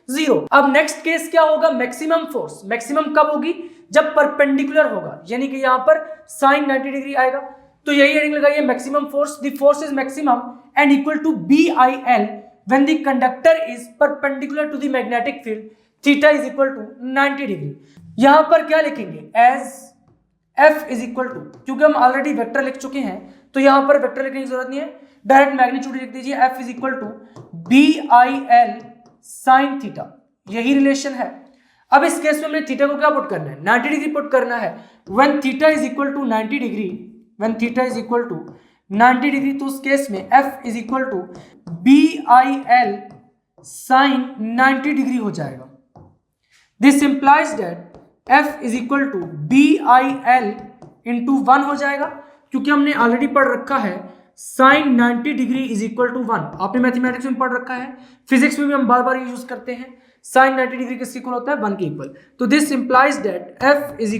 0। अब नेक्स्ट केस क्या होगा? Maximum force. मैक्सिमम कब होगी? जब परपेंडिकुलर होगा, यानी कि यहां पर sin 90 डिग्री आएगा। तो यही हेडिंग लगाइए, maximum force. The force is maximum and equal to BIL when the conductor is perpendicular to the magnetic field, theta is equal to 90 degree। यहां पर क्या लिखेंगे? as F = क्योंकि हम ऑलरेडी वेक्टर लिख चुके हैं तो यहां पर वेक्टर लिखने की जरूरत नहीं है, डायरेक्ट मैग्नीट्यूड लिख दीजिए। F = BIL sin theta. यही रिलेशन है। अब इस केस में हमने थीटा को क्या पुट करना है? 90 डिग्री पुट करना है। when theta is equal to 90 degree, when theta is equal to 90 degree, तो उस केस में F = BIL sin 90 डिग्री हो जाएगा। This implies that F = BIL into 1 हो जाएगा, क्योंकि हमने ऑलरेडी पढ़ रखा है sin 90 degree is equal to 1। आपने मैथमेटिक्स में पढ़ रखा है, फिजिक्स में भी हम बार बार यूज करते हैं। sin 90 डिग्री किसके इक्वल होता है? 1 के इक्वल। तो this implies that F =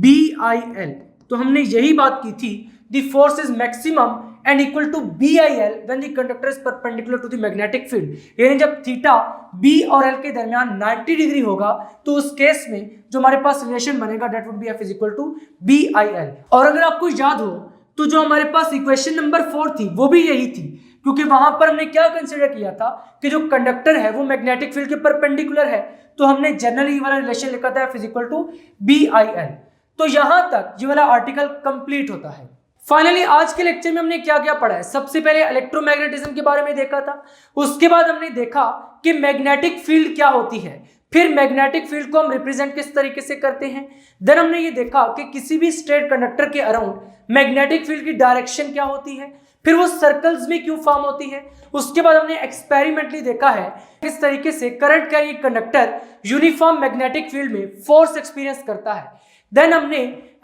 BIL। तो हमने यही बात की थी, the force is maximum and equal to BIL when the conductor is perpendicular to the magnetic field। यानी जब थीटा B और L के दरमियान 90 डिग्री होगा तो उस केस में जो हमारे पास रिलेशन बनेगा that would be F = BIL। और अगर आपको याद हो तो जो हमारे पास इक्वेशन नंबर 4 थी वो भी यही थी, क्योंकि वहां पर हमने क्या कंसिडर किया था कि जो कंडक्टर है वो मैग्नेटिक फील्ड के परपेंडिकुलर है, तो हमने जनरली वाला रिलेशन लिखा था F = BIL। तो यहां तक ये वाला आर्टिकल कंप्लीट होता है। फाइनली आज के लेक्चर में हमने क्या क्या पढ़ा है? सबसे पहले इलेक्ट्रोमैग्नेटिज्म के बारे में देखा था, उसके बाद हमने देखा कि मैग्नेटिक फील्ड क्या होती है, फिर मैग्नेटिक फील्ड को हम रिप्रेजेंट किस तरीके से करते हैं। देन हमने ये देखा कि किसी भी स्ट्रेट कंडक्टर के अराउंड मैग्नेटिक फील्ड की डायरेक्शन क्या होती है, फिर वो सर्कल्स में क्यों फॉर्म होती है। उसके बाद हमने एक्सपेरिमेंटली देखा है किस तरीके से current carrying conductor uniform magnetic field में फोर्स एक्सपीरियंस करता है। देन हमने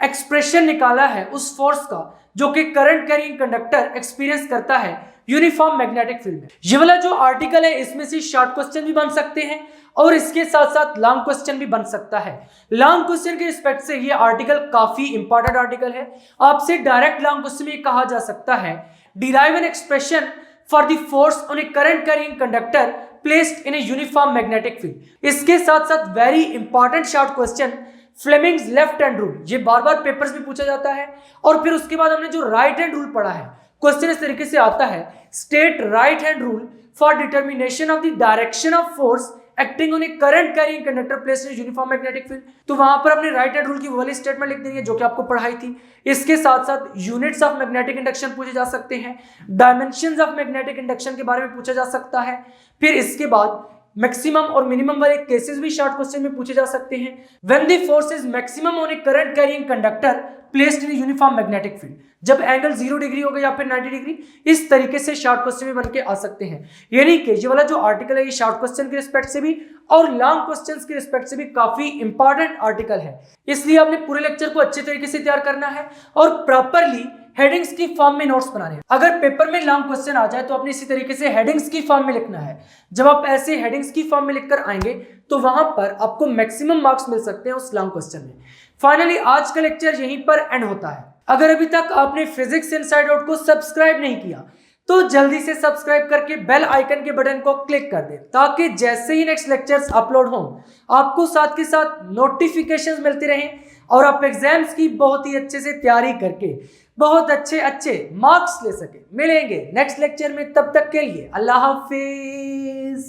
एक्सप्रेशन निकाला है उस फोर्स का जो कि करंट कैरिंग कंडक्टर एक्सपीरियंस करता है यूनिफॉर्म मैग्नेटिक फील्ड में। ये वाला जो आर्टिकल है इसमें से शॉर्ट क्वेश्चन भी बन सकते हैं और इसके साथ साथ लॉन्ग क्वेश्चन भी बन सकता है। लॉन्ग क्वेश्चन के रिस्पेक्ट से ये आर्टिकल काफी इंपॉर्टेंट आर्टिकल है। आपसे डायरेक्ट लॉन्ग क्वेश्चन में कहा जा सकता है derive an expression for the force on a current carrying conductor placed in a uniform magnetic field. इसके साथ साथ very important short question Fleming's left hand rule, ये बार बार पेपर्स में पूछा जाता है। और फिर उसके बाद हमने जो राइट हैंड रूल पढ़ा है, क्वेश्चन इस तरीके से आता है state right hand rule for determination of the direction of force acting on a current carrying conductor placed in uniform magnetic field. तो वहां पर हमने राइट हैंड रूल की वाली स्टेटमेंट लिख देंगे जो कि आपको पढ़ाई थी। इसके साथ साथ यूनिट्स ऑफ मैग्नेटिक इंडक्शन पूछे जा सकते हैं, डायमेंशंस ऑफ मैग्नेटिक इंडक्शन के बारे में पूछा जा सकता है। फिर इसके बाद मैक्सिमम और मिनिमम वाले केसेस भी शॉर्ट क्वेश्चन में पूछे जा सकते हैं। When the force is maximum on a current carrying conductor placed in uniform magnetic field, जब एंगल 0 डिग्री होगा या फिर 90 डिग्री, इस तरीके से शॉर्ट क्वेश्चन में बन के आ सकते हैं। यानी कि ये वाला जो आर्टिकल है ये शॉर्ट क्वेश्चन के रिस्पेक्ट से भी और लॉन्ग क्वेश्चंस के रिस्पेक्ट से भी काफी इंपॉर्टेंट आर्टिकल है। इसलिए आपने पूरे लेक्चर को अच्छे तरीके से तैयार करना है और प्रॉपरली हेडिंग्स की फॉर्म में नोट्स बनाने हैं। अगर पेपर में लॉन्ग क्वेश्चन आ जाए तो आपने इसी तरीके से हेडिंग्स की फॉर्म में लिखना है। जब आप ऐसे हेडिंग्स की फॉर्म में लिखकर आएंगे तो वहां पर आपको मैक्सिमम मार्क्स मिल सकते हैं उस लॉन्ग क्वेश्चन में। फाइनली आज का लेक्चर यहीं पर एंड होता है। अगर अभी तक आपने फिजिक्स इनसाइड आउट को सब्सक्राइब नहीं किया तो जल्दी से सब्सक्राइब करके बेल आइकन के बटन को क्लिक कर दें, ताकि जैसे ही नेक्स्ट लेक्चर्स अपलोड हों आपको साथ के साथ नोटिफिकेशंस मिलती रहें और आप एग्जाम्स की बहुत ही अच्छे से तैयारी करके बहुत अच्छे मार्क्स ले सके। मिलेंगे नेक्स्ट लेक्चर में, तब तक के लिए अल्लाह हाफिज।